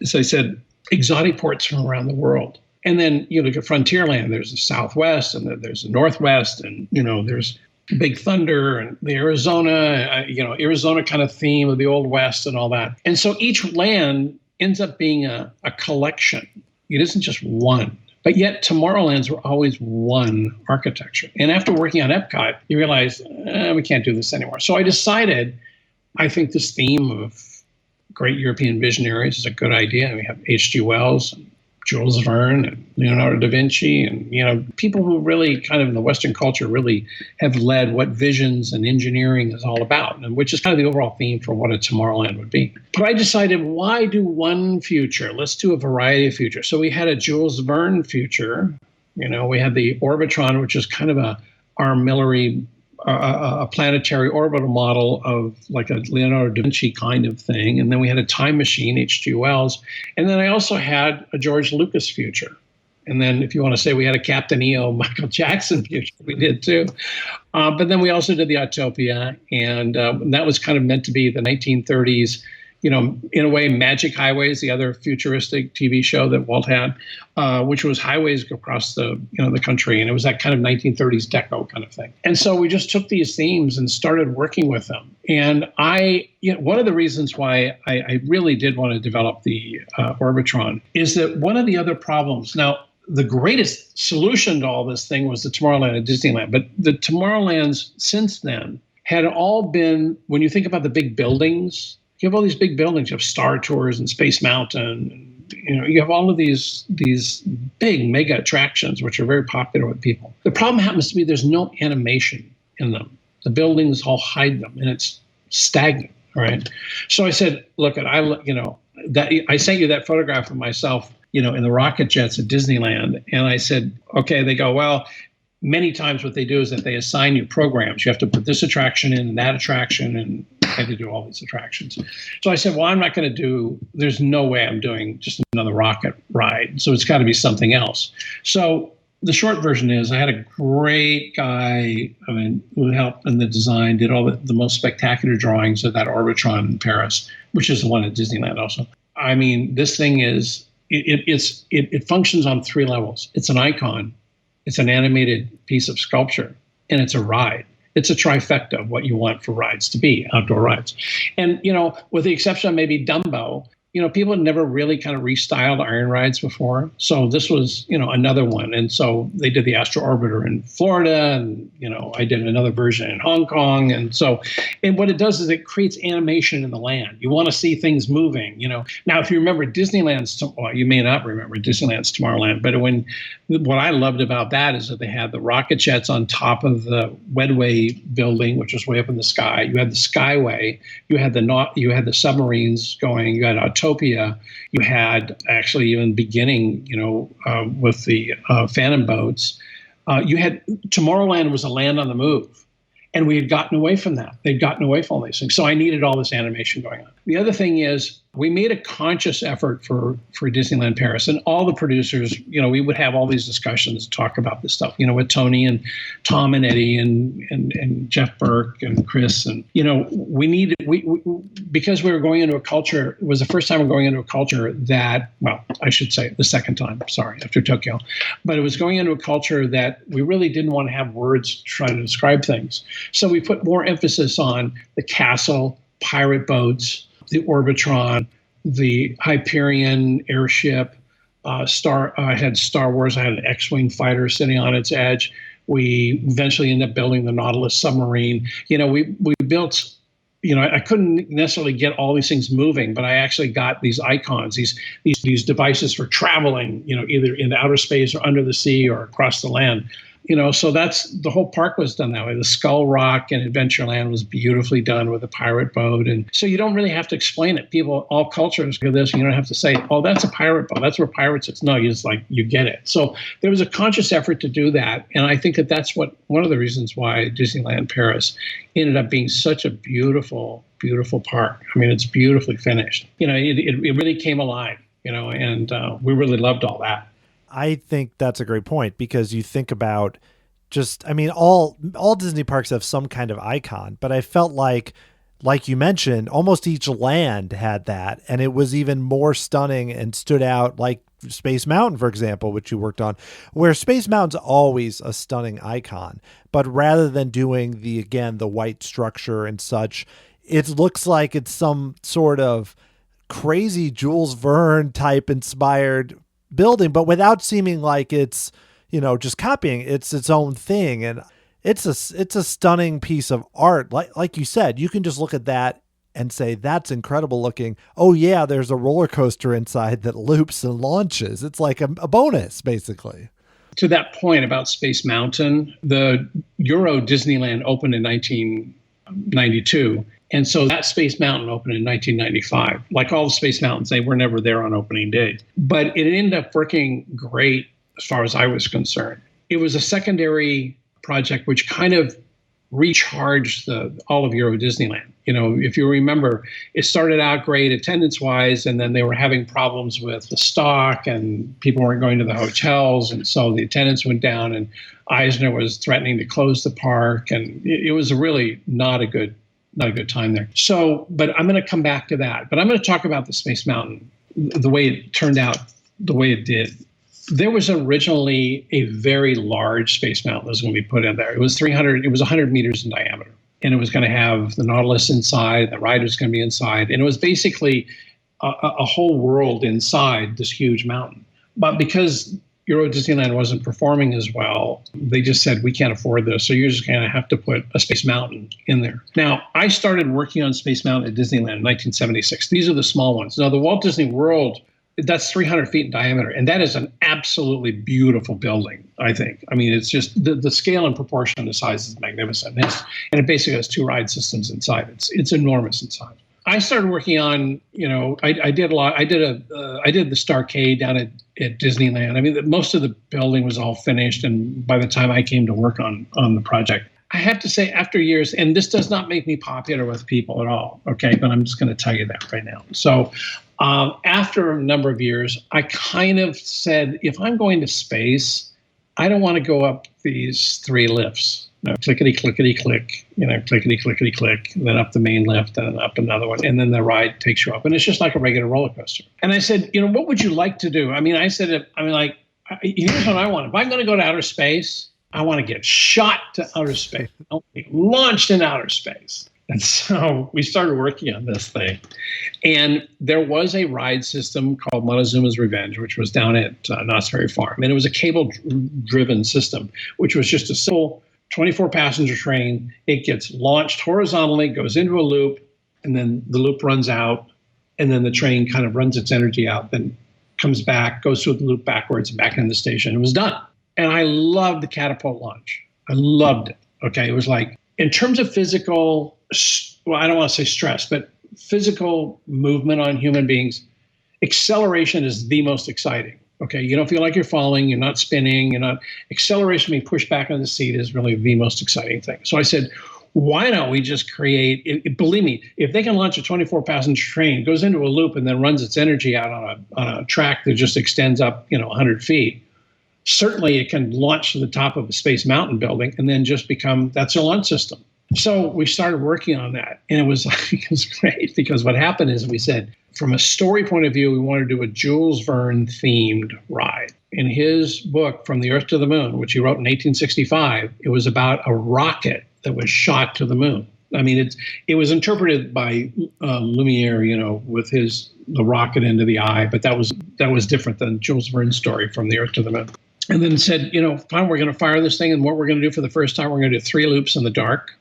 as I said, exotic ports from around the world. And then you look at Frontierland. There's the Southwest, and there's the Northwest, and there's Big Thunder and the Arizona kind of theme of the Old West and all that. And so each land ends up being a collection. It isn't just one. But yet Tomorrowlands were always one architecture. And after working on EPCOT, you realize, we can't do this anymore. So I decided, I think this theme of great European visionaries is a good idea. We have H.G. Wells and Jules Verne and Leonardo Da Vinci and, people who really kind of in the Western culture really have led what visions and engineering is all about, and which is kind of the overall theme for what a Tomorrowland would be. But I decided, why do one future? Let's do a variety of futures. So we had a Jules Verne future. We had the Orbitron, which is kind of a armillary, a planetary orbital model of like a Leonardo da Vinci kind of thing. And then we had a time machine, H.G. Wells. And then I also had a George Lucas future. And then if you want to say we had a Captain EO, Michael Jackson future, we did too. But then we also did the Autopia. And that was kind of meant to be the 1930s, in a way, Magic Highways, the other futuristic TV show that Walt had, which was highways across the country. And it was that kind of 1930s deco kind of thing. And so we just took these themes and started working with them. And one of the reasons why I really did want to develop the Orbitron is that one of the other problems, now, the greatest solution to all this thing was the Tomorrowland at Disneyland. But the Tomorrowlands since then had all been, when you think about the big buildings, You have all these big buildings. You have Star Tours and Space Mountain. You have all of these big mega attractions, which are very popular with people. The problem happens to be there's no animation in them. The buildings all hide them, and it's stagnant. Right. So I said, look, I sent you that photograph of myself, in the rocket jets at Disneyland. And I said, okay, they go, well, many times what they do is that they assign you programs. You have to put this attraction in and that attraction, and I had to do all these attractions. So I said, well, I'm not going to there's no way I'm doing just another rocket ride. So it's got to be something else. So the short version is I had a great guy, who helped in the design, did all the most spectacular drawings of that Orbitron in Paris, which is the one at Disneyland also. I mean, this thing it functions on 3 levels. It's an icon, it's an animated piece of sculpture, and it's a ride. It's a trifecta of what you want for rides to be, outdoor rides. And, with the exception of maybe Dumbo, people had never really kind of restyled iron rides before. So this was, another one. And so they did the Astro Orbiter in Florida, and, I did another version in Hong Kong. And what it does is it creates animation in the land. You want to see things moving, Now, if you remember you may not remember Disneyland's Tomorrowland, but what I loved about that is that they had the rocket jets on top of the Wedway building, which was way up in the sky. You had the Skyway, you had the submarines going, you had Autopia, you had actually even beginning, with the Phantom boats. You had Tomorrowland was a land on the move, and we had gotten away from that. They'd gotten away from all these things. So I needed all this animation going on. The other thing is we made a conscious effort for Disneyland Paris, and all the producers, we would have all these discussions, talk about this stuff, with Tony and Tom and Eddie and Jeff Burke and Chris. And, because we were going into a culture, it was the first time we're going into a culture that, well, I should say the second time, sorry, after Tokyo, but it was going into a culture that we really didn't want to have words trying to describe things. So we put more emphasis on the castle, pirate boats, the Orbitron, the Hyperion airship, I had Star Wars. I had an X-Wing fighter sitting on its edge. We eventually ended up building the Nautilus submarine. We built, I couldn't necessarily get all these things moving, but I actually got these icons, these devices for traveling, either in outer space or under the sea or across the land. So that's the whole park was done that way. The Skull Rock and Adventureland was beautifully done with a pirate boat. And so you don't really have to explain it. People, all cultures do this. You don't have to say, oh, that's a pirate boat. That's where pirates is. No, you just you get it. So there was a conscious effort to do that. And I think that's one of the reasons why Disneyland Paris ended up being such a beautiful, beautiful park. I mean, it's beautifully finished. It really came alive, and we really loved all that. I think that's a great point, because you think about all Disney parks have some kind of icon, but I felt like you mentioned, almost each land had that, and it was even more stunning and stood out, like Space Mountain, for example, which you worked on, where Space Mountain's always a stunning icon, but rather than doing the white structure and such, it looks like it's some sort of crazy Jules Verne type inspired building, but without seeming like it's, just copying. It's its own thing. And it's a stunning piece of art. Like you said, you can just look at that and say, that's incredible looking. Oh yeah, there's a roller coaster inside that loops and launches. It's like a bonus, basically. To that point about Space Mountain, the Euro Disneyland opened in 1992. And so that Space Mountain opened in 1995. Like all the Space Mountains, they were never there on opening day. But it ended up working great as far as I was concerned. It was a secondary project which kind of recharged all of Euro Disneyland. If you remember, it started out great attendance-wise, and then they were having problems with the stock, and people weren't going to the hotels, and so the attendance went down, and Eisner was threatening to close the park, and it was really not a good time there. So, but I'm going to come back to that. But I'm going to talk about the Space Mountain, the way it turned out, the way it did. There was originally a very large Space Mountain that was going to be put in there. It was 100 meters in diameter. And it was going to have the Nautilus inside, the ride was going to be inside. And it was basically a whole world inside this huge mountain. But because Euro Disneyland wasn't performing as well. They just said, we can't afford this. So you're just going to have to put a Space Mountain in there. Now, I started working on Space Mountain at Disneyland in 1976. These are the small ones. Now, the Walt Disney World, that's 300 feet in diameter. And that is an absolutely beautiful building, I think. I mean, it's just the scale and proportion of the size is magnificent. And it basically has 2 ride systems inside. It's enormous inside. I started working on, I did a lot. I did the Starcade down at Disneyland. I mean, most of the building was all finished. And by the time I came to work on the project, I have to say after years, and this does not make me popular with people at all. Okay. But I'm just going to tell you that right now. So after a number of years, I kind of said, if I'm going to space, I don't want to go up these 3 lifts. Clickety, clickety, click, clickety, clickety, click, and then up the main lift, and then up another one, and then the ride takes you up. And it's just like a regular roller coaster. And I said, what would you like to do? I mean, here's what I want. If I'm going to go to outer space, I want to get shot to outer space. I want to be launched in outer space. And so we started working on this thing. And there was a ride system called Montezuma's Revenge, which was down at Knott's Berry Farm. And it was a cable-driven system, which was just a simple 24-passenger train. It gets launched horizontally, goes into a loop, and then the loop runs out, and then the train kind of runs its energy out, then comes back, goes through the loop backwards, back in the station. It was done. And I loved the catapult launch. I loved it. Okay, it was like, in terms of physical, well, I don't want to say stress, but physical movement on human beings, acceleration is the most exciting. Okay, you don't feel like you're falling, you're not spinning, acceleration being pushed back on the seat is really the most exciting thing. So I said, why don't we just create, believe me, if they can launch a 24-passenger train, goes into a loop and then runs its energy out on a track that just extends up, 100 feet, certainly it can launch to the top of a Space Mountain building and then just become, that's our launch system. So we started working on that, and it was great because what happened is we said, from a story point of view, we wanted to do a Jules Verne themed ride. In his book, From the Earth to the Moon, which he wrote in 1865, it was about a rocket that was shot to the moon. I mean, it was interpreted by Lumiere, with the rocket into the eye, but that was different than Jules Verne's story, From the Earth to the Moon. And then said, fine, we're going to fire this thing, and what we're going to do for the first time, we're going to do 3 loops in the dark.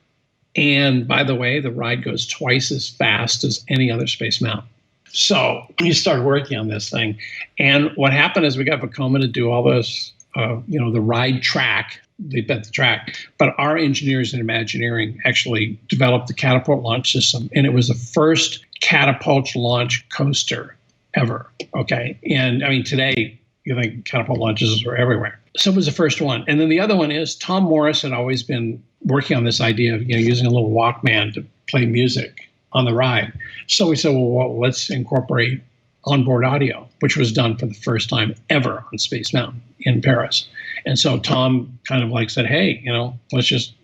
And by the way, the ride goes twice as fast as any other Space Mountain. So we started working on this thing. And what happened is we got Vekoma to do all this, the ride track. They bent the track. But our engineers in Imagineering actually developed the catapult launch system. And it was the first catapult launch coaster ever. Okay. And I mean, today, you think catapult launches are everywhere. So it was the first one. And then the other one is Tom Morris had always been working on this idea of, using a little Walkman to play music on the ride. So we said, well, let's incorporate onboard audio, which was done for the first time ever on Space Mountain in Paris. And so Tom kind of said, hey, let's just,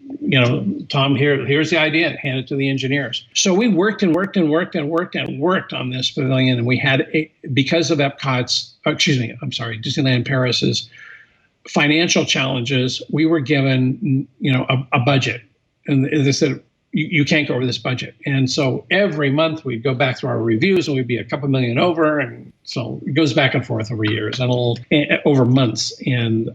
Tom, here's the idea, hand it to the engineers. So we worked on this pavilion, and we had because of Disneyland Paris's financial challenges, we were given, a budget. And they said, you can't go over this budget. And so every month we'd go back through our reviews and we'd be a couple million over. And so it goes back and forth over years and over months. And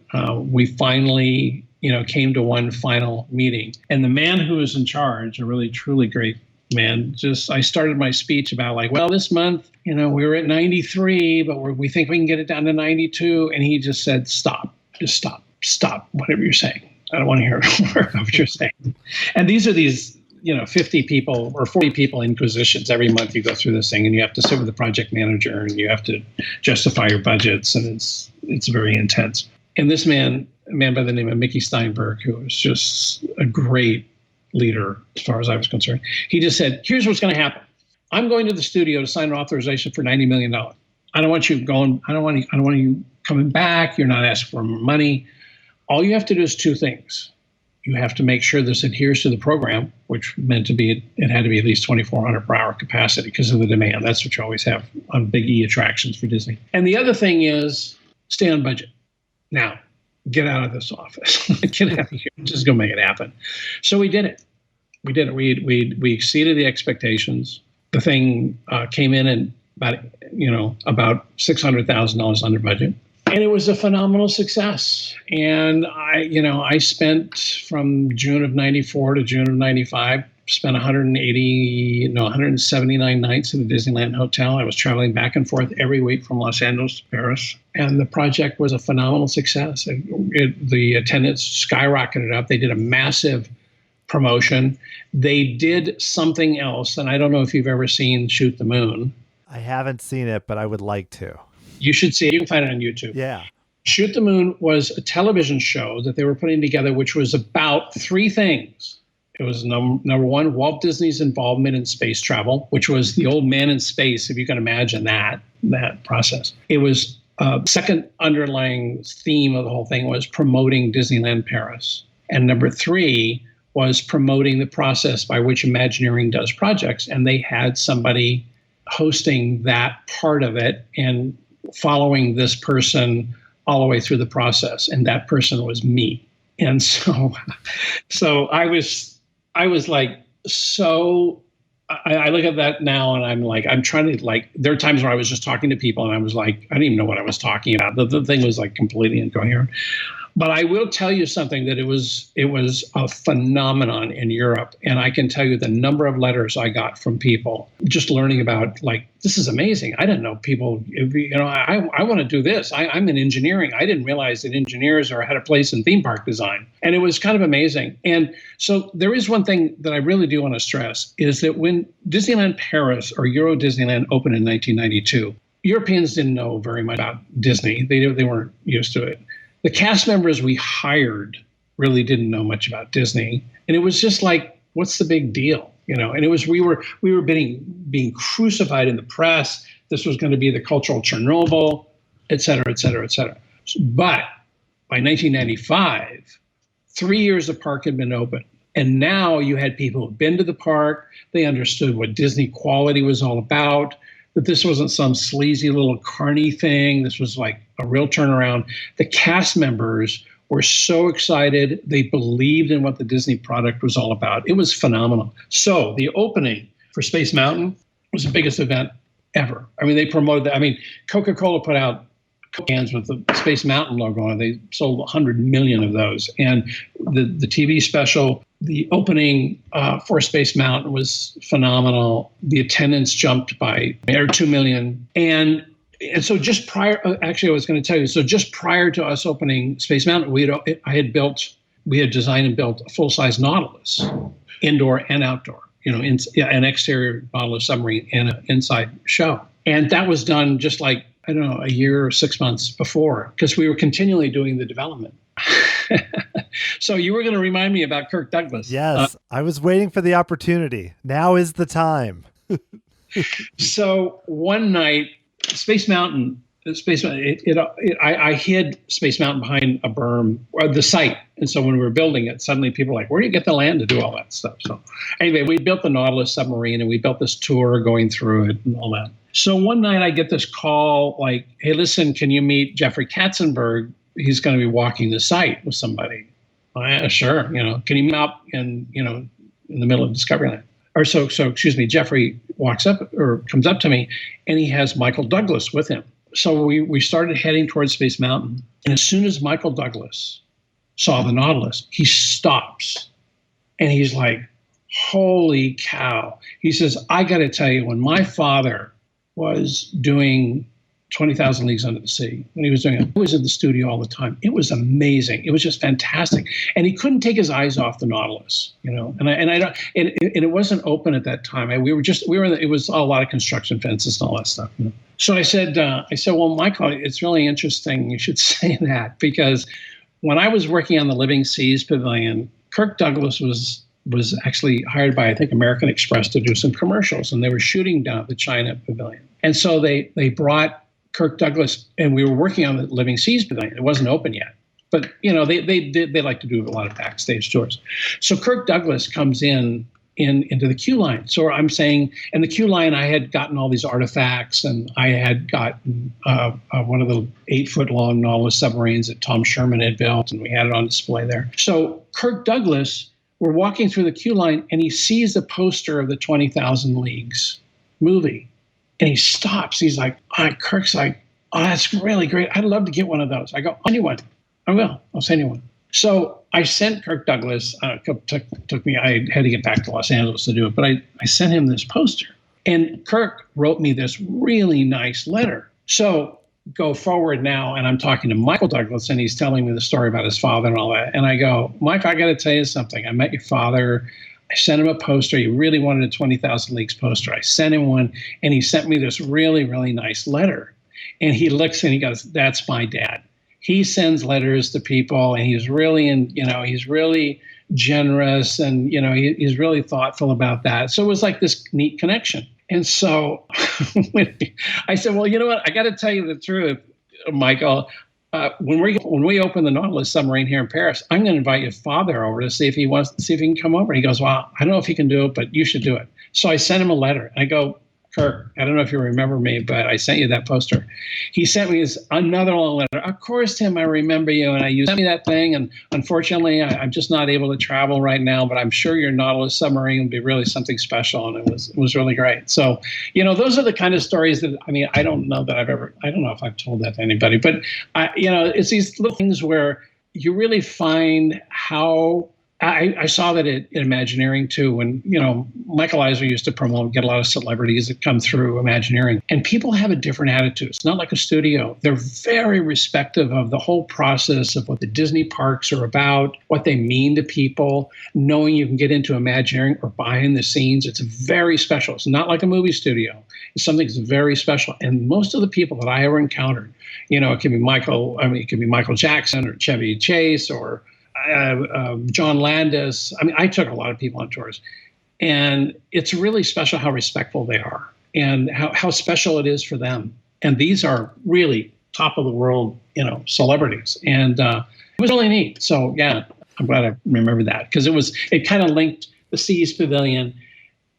we finally, came to one final meeting. And the man who was in charge, a really, truly great man, I started my speech about this month, we were at 93, but we think we can get it down to 92. And he just said, stop, whatever you're saying. I don't want to hear what you're saying. And these are 50 people or 40 people in positions. Every month you go through this thing and you have to sit with the project manager and you have to justify your budgets, and it's very intense. And this man by the name of Mickey Steinberg, who was just a great leader as far as I was concerned, he just said, here's what's going to happen. I'm going to the studio to sign an authorization for $90 million. I don't want you going, I don't want you coming back. You're not asking for money. All you have to do is 2 things. You have to make sure this adheres to the program, which meant it had to be at least 2,400 per hour capacity because of the demand. That's what you always have on big E attractions for Disney. And the other thing is stay on budget. Now, get out of this office. Get out of here. Just go make it happen. So we did it. We exceeded the expectations. The thing came in at about $600,000 under budget. And it was a phenomenal success. And I spent from June of 94 to June of 95, spent 179 nights in the Disneyland Hotel. I was traveling back and forth every week from Los Angeles to Paris. And the project was a phenomenal success. The attendance skyrocketed up. They did a massive promotion. They did something else. And I don't know if you've ever seen Shoot the Moon. I haven't seen it, but I would like to. You should see it. You can find it on YouTube. Yeah. Shoot the Moon was a television show that they were putting together, which was about three things. It was number one, Walt Disney's involvement in space travel, which was the old man in space, if you can imagine that process. It was second underlying theme of the whole thing was promoting Disneyland Paris. And number three was promoting the process by which Imagineering does projects. And they had somebody hosting that part of it and following this person all the way through the process. And that person was me. And so I was like, I look at that now and I'm like, I'm trying to there are times where I was just talking to people and I was like, I didn't even know what I was talking about. The thing was like completely incoherent. But I will tell you something that it was a phenomenon in Europe. And I can tell you the number of letters I got from people just learning about this is amazing. I didn't know people, I want to do this. I'm in engineering. I didn't realize that engineers had a place in theme park design. And it was kind of amazing. And so there is one thing that I really do want to stress is that when Disneyland Paris or Euro Disneyland opened in 1992, Europeans didn't know very much about Disney. They weren't used to it. The cast members we hired really didn't know much about Disney. And it was just like, what's the big deal? And it was, we were being crucified in the press. This was going to be the cultural Chernobyl, et cetera, et cetera, et cetera. But by 1995, 3 years the park had been open. And now you had people who'd been to the park. They understood what Disney quality was all about, that this wasn't some sleazy little carny thing. This was like a real turnaround. The cast members were so excited. They believed in what the Disney product was all about. It was phenomenal. So the opening for Space Mountain was the biggest event ever. I mean, they promoted that. I mean, Coca-Cola put out cans with the Space Mountain logo on it. They sold 100 million of those. And the TV special, the opening for Space Mountain was phenomenal. The attendance jumped by 2 million. And so just prior, actually, I was going to tell you, so just prior to us opening Space Mountain, we had designed and built a full-size Nautilus, indoor and outdoor, an exterior Nautilus submarine and an inside show. And that was done just like, I don't know, a year or 6 months before, because we were continually doing the development. So you were going to remind me about Kirk Douglas. Yes, I was waiting for the opportunity. Now is the time. So one night, Space Mountain, I hid Space Mountain behind a berm, or the site. And so when we were building it, suddenly people were like, where do you get the land to do all that stuff? So anyway, we built the Nautilus submarine and we built this tour going through it and all that. So one night I get this call like, hey, listen, can you meet Jeffrey Katzenberg? He's going to be walking the site with somebody. Oh, yeah, sure. Can you meet up in the middle of Discoveryland? Excuse me, Jeffrey comes up to me and he has Michael Douglas with him. So we started heading towards Space Mountain. And as soon as Michael Douglas saw the Nautilus, he stops and he's like, holy cow. He says, I got to tell you, when my father was doing 20,000 Leagues Under the Sea, when he was doing it, I was in the studio all the time. It was amazing. It was just fantastic. And he couldn't take his eyes off the Nautilus, and it wasn't open at that time. It was a lot of construction fences and all that stuff. So I said, well, Michael, it's really interesting you should say that, because when I was working on the Living Seas Pavilion, Kirk Douglas was actually hired by, I think, American Express to do some commercials, and they were shooting down at the China Pavilion. And so they brought Kirk Douglas, and we were working on the Living Seas Pavilion. It wasn't open yet, but they like to do a lot of backstage tours. So Kirk Douglas comes into the queue line. So I'm saying, in the queue line, I had gotten all these artifacts, and I had gotten one of the 8-foot-long Nautilus submarines that Tom Sherman had built, and we had it on display there. So Kirk Douglas, we're walking through the queue line, and he sees the poster of the 20,000 Leagues movie. And he stops. He's like, Kirk's like, Oh, that's really great. I'd love to get one of those. I go, I'll send you one. I will. I'll send you one. So I sent Kirk Douglas, took me, I had to get back to Los Angeles to do it, but I sent him this poster. And Kirk wrote me this really nice letter. So go forward now, and I'm talking to Michael Douglas, and he's telling me the story about his father and all that. And I go, Mike, I got to tell you something. I met your father. I sent him a poster. He really wanted a 20,000 Leagues poster. I sent him one, and he sent me this really, really nice letter. And he looks and he goes, that's my dad. He sends letters to people, and he's really, he's really generous, and, he's really thoughtful about that. So it was like this neat connection. And so I said, well, you know what? I got to tell you the truth, Michael. When we open the Nautilus submarine here in Paris, I'm going to invite your father over to see if he can come over. And he goes, well, I don't know if he can do it, but you should do it. So I sent him a letter. I go, Kirk, I don't know if you remember me, but I sent you that poster. He sent me another long letter. Of course, Tim, I remember you. And you sent me that thing. And unfortunately, I'm just not able to travel right now, but I'm sure your Nautilus submarine will be really something special. And it was really great. So, those are the kind of stories that, I don't know if I've told that to anybody, but it's these little things where you really find how I saw that at Imagineering too, when, Michael Eisner used to get a lot of celebrities that come through Imagineering, and people have a different attitude. It's not like a studio. They're very respectful of the whole process of what the Disney parks are about, what they mean to people, knowing you can get into Imagineering or behind the scenes. It's very special. It's not like a movie studio. It's something that's very special. And most of the people that I ever encountered, it could be Michael Jackson or Chevy Chase or John Landis. I took a lot of people on tours, and it's really special how respectful they are and how special it is for them. And these are really top of the world, celebrities. And it was really neat. So yeah, I'm glad I remember that, because it kind of linked the Space Pavilion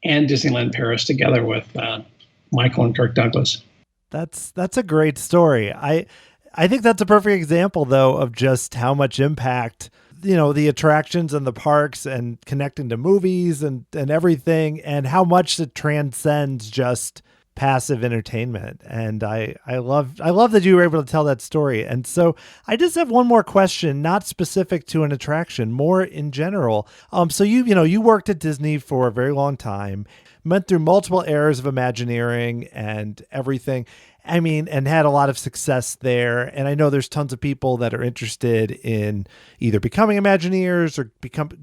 and Disneyland Paris together with Michael and Kirk Douglas. That's a great story. I think that's a perfect example, though, of just how much impact, the attractions and the parks and connecting to movies and everything, and how much it transcends just passive entertainment. And I love that you were able to tell that story. And so I just have one more question, not specific to an attraction, more in general. So you worked at Disney for a very long time, went through multiple eras of Imagineering and everything. And had a lot of success there. And I know there's tons of people that are interested in either becoming Imagineers or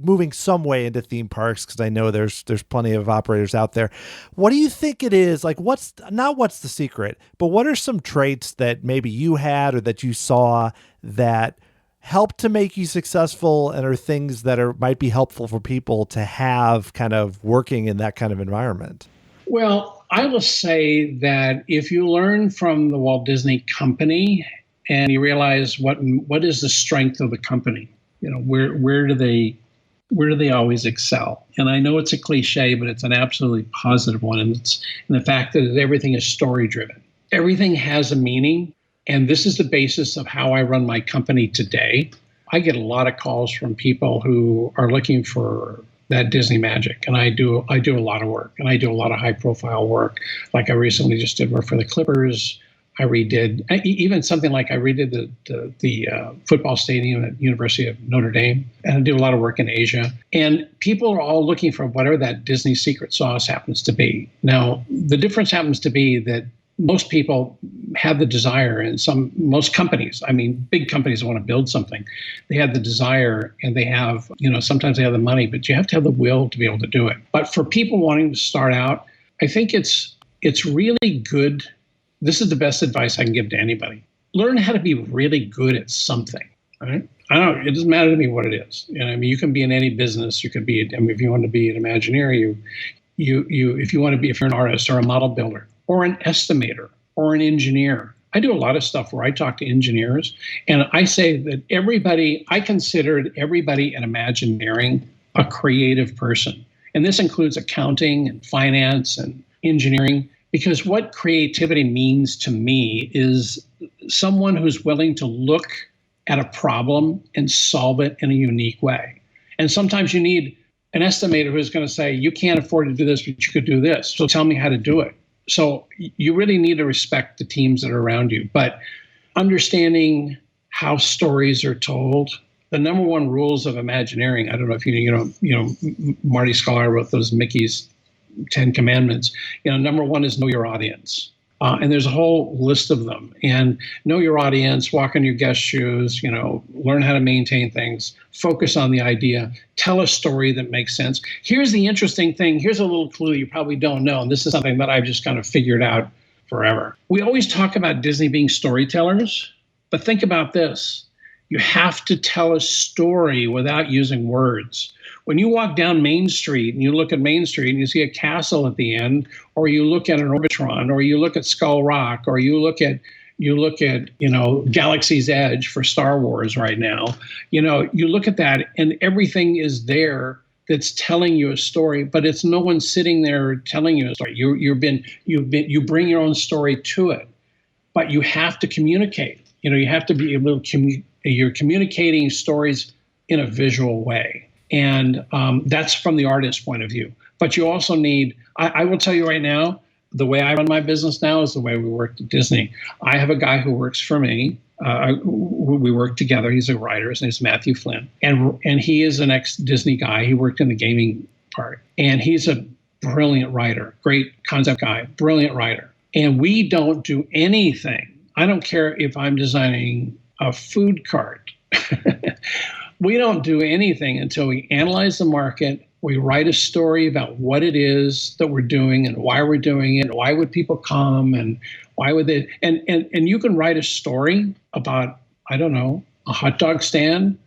moving some way into theme parks, because I know there's plenty of operators out there. What do you think it is? Like, what's the secret, but what are some traits that maybe you had or that you saw that helped to make you successful, and are things that might be helpful for people to have kind of working in that kind of environment? Well, I will say that if you learn from the Walt Disney Company and you realize what is the strength of the company, where do they always excel? And I know it's a cliche, but it's an absolutely positive one. And it's in the fact that everything is story driven. Everything has a meaning. And this is the basis of how I run my company today. I get a lot of calls from people who are looking for that Disney magic. And I do a lot of work, and I do a lot of high profile work. Like I recently just did work for the Clippers. I redid the football stadium at University of Notre Dame, and I do a lot of work in Asia. And people are all looking for whatever that Disney secret sauce happens to be. Now, the difference happens to be that most people have the desire, and most companies, big companies that want to build something, they have the desire, and they have, sometimes they have the money, but you have to have the will to be able to do it. But for people wanting to start out, I think it's really good. This is the best advice I can give to anybody. Learn how to be really good at something, right? It doesn't matter to me what it is. You can be in any business. You could be, if you want to be an Imagineer, if you're an artist or a model builder, or an estimator, or an engineer. I do a lot of stuff where I talk to engineers, and I say that I considered everybody in Imagineering a creative person. And this includes accounting and finance and engineering, because what creativity means to me is someone who's willing to look at a problem and solve it in a unique way. And sometimes you need an estimator who's going to say, you can't afford to do this, but you could do this. So tell me how to do it. So you really need to respect the teams that are around you. But understanding how stories are told, the number one rules of Imagineering, I don't know if Marty Sklar wrote those Mickey's 10 Commandments. Number one is know your audience. And there's a whole list of them. And know your audience, walk in your guest shoes, learn how to maintain things, focus on the idea, tell a story that makes sense. Here's the interesting thing. Here's a little clue you probably don't know. And this is something that I've just kind of figured out forever. We always talk about Disney being storytellers, but think about this. You have to tell a story without using words. When you walk down Main Street and you look at Main Street and you see a castle at the end, or you look at an Orbitron, or you look at Skull Rock, or you look at Galaxy's Edge for Star Wars right now, you look at that and everything is there that's telling you a story, but it's no one sitting there telling you a story. You bring your own story to it, but you have to communicate. You have to be able to you're communicating stories in a visual way. And that's from the artist's point of view. But you also need, I will tell you right now, the way I run my business now is the way we worked at Disney. I have a guy who works for me. We work together. He's a writer. His name is Matthew Flynn. And he is an ex-Disney guy. He worked in the gaming part. And he's a brilliant writer, great concept guy, brilliant writer. And we don't do anything. I don't care if I'm designing a food cart. We don't do anything until we analyze the market. We write a story about what it is that we're doing and why we're doing it. Why would people come and why would they? And you can write a story about, I don't know, a hot dog stand,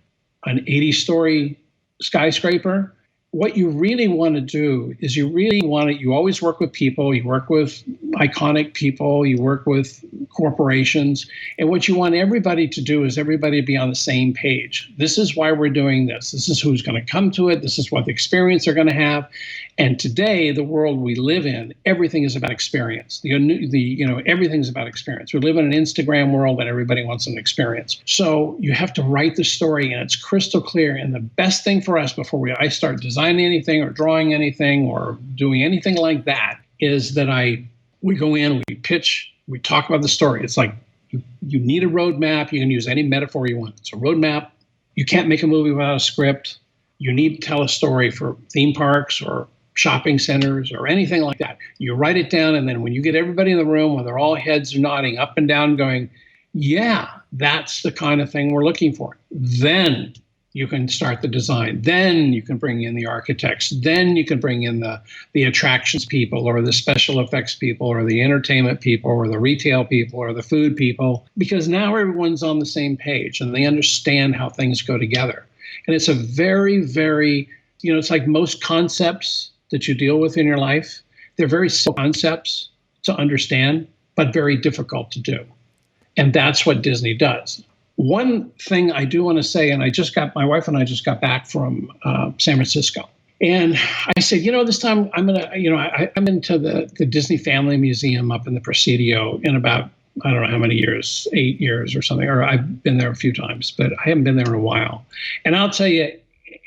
an 80-story skyscraper. What you really want to do is you always work with people, you work with iconic people, you work with corporations. And what you want everybody to do is everybody be on the same page. This is why we're doing this. This is who's going to come to it. This is what the experience they're going to have. And today, the world we live in, everything is about experience. Everything's about experience. We live in an Instagram world and everybody wants an experience. So you have to write the story and it's crystal clear. And the best thing for us before I start designing anything or drawing anything or doing anything like that is that we go in, we pitch, we talk about the story. It's like you need a roadmap. You can use any metaphor you want. It's a roadmap. You can't make a movie without a script. You need to tell a story for theme parks or shopping centers or anything like that. You write it down, and then when you get everybody in the room, when they're all heads nodding up and down going, yeah, that's the kind of thing we're looking for. Then you can start the design. Then you can bring in the architects. Then you can bring in the attractions people or the special effects people or the entertainment people or the retail people or the food people, because now everyone's on the same page and they understand how things go together. And it's a very, very, it's like most concepts that you deal with in your life. They're very simple concepts to understand, but very difficult to do. And that's what Disney does. One thing I do want to say, and my wife and I just got back from San Francisco. And I said, this time I'm going to, I'm into the Disney Family Museum up in the Presidio in about, I don't know how many years, 8 years or something, or I've been there a few times, but I haven't been there in a while. And I'll tell you,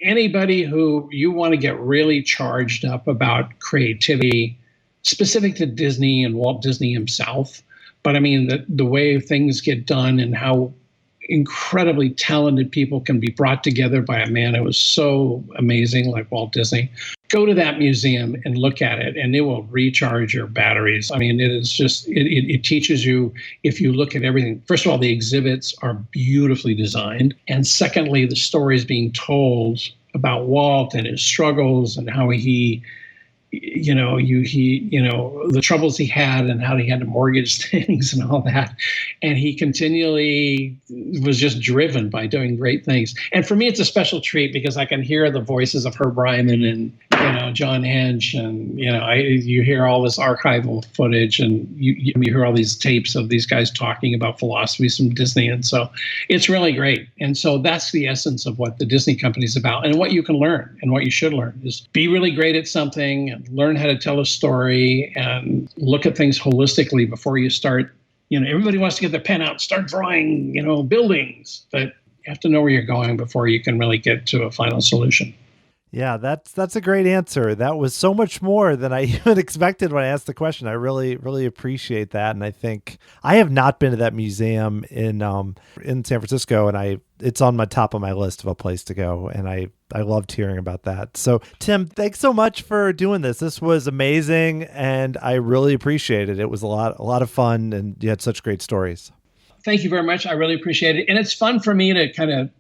anybody who you want to get really charged up about creativity, specific to Disney and Walt Disney himself, but I mean, the way things get done and how incredibly talented people can be brought together by a man who was so amazing like Walt Disney. Go to that museum and look at it, and it will recharge your batteries. I mean, it is just, it teaches you, if you look at everything, first of all, the exhibits are beautifully designed. And secondly, the stories being told about Walt and his struggles and how he, the troubles he had and how he had to mortgage things and all that. And he continually was just driven by doing great things. And for me, it's a special treat because I can hear the voices of Herb Ryman and, John Hench, and, you hear all this archival footage and you hear all these tapes of these guys talking about philosophies from Disney. And so it's really great. And so that's the essence of what the Disney company is about. And what you can learn and what you should learn is be really great at something and learn how to tell a story and look at things holistically before you start. Everybody wants to get their pen out and start drawing, buildings, but you have to know where you're going before you can really get to a final solution. Yeah, that's a great answer. That was so much more than I even expected when I asked the question. I really appreciate that, and I think I have not been to that museum in San Francisco, and it's on my top of my list of a place to go, and I loved hearing about that. So, Tim, thanks so much for doing this. This was amazing, and I really appreciate it. It was a lot of fun, and you had such great stories. Thank you very much. I really appreciate it, and it's fun for me to kind of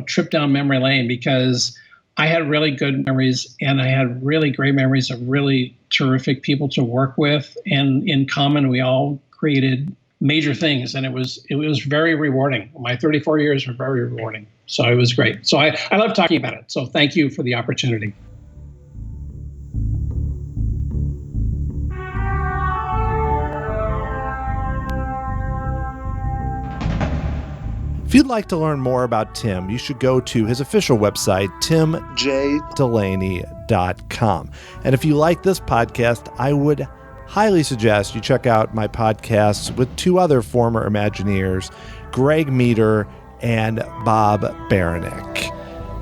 trip down memory lane because I had really good memories, and I had really great memories of really terrific people to work with. And in common, we all created major things, and it was very rewarding. My 34 years were very rewarding. So it was great. So I love talking about it. So thank you for the opportunity. If you'd like to learn more about Tim, you should go to his official website, timjdelaney.com. And if you like this podcast, I would highly suggest you check out my podcasts with two other former Imagineers, Greg Meter and Bob Baranek.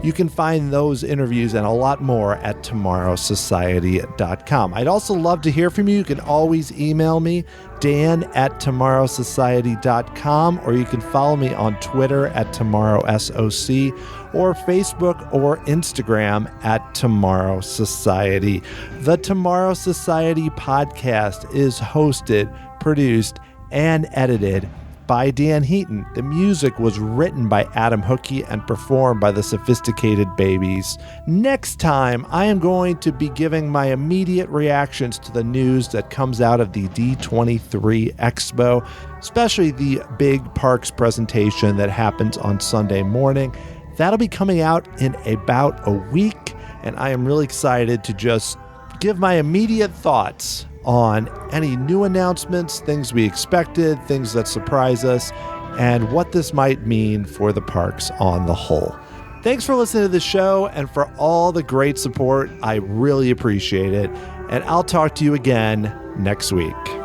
You can find those interviews and a lot more at tomorrowsociety.com. I'd also love to hear from you. You can always email me, dan@tomorrowsociety.com, or you can follow me on Twitter at tomorrowsoc, or Facebook or Instagram at Tomorrow Society. The Tomorrow Society podcast is hosted, produced, and edited by Dan Heaton. The music was written by Adam Hookey and performed by the Sophisticated Babies. Next time, I am going to be giving my immediate reactions to the news that comes out of the D23 Expo, especially the big parks presentation that happens on Sunday morning. That'll be coming out in about a week, and I am really excited to just give my immediate thoughts on any new announcements, things we expected, things that surprise us, and what this might mean for the parks on the whole. Thanks for listening to the show and for all the great support. I really appreciate it. And I'll talk to you again next week.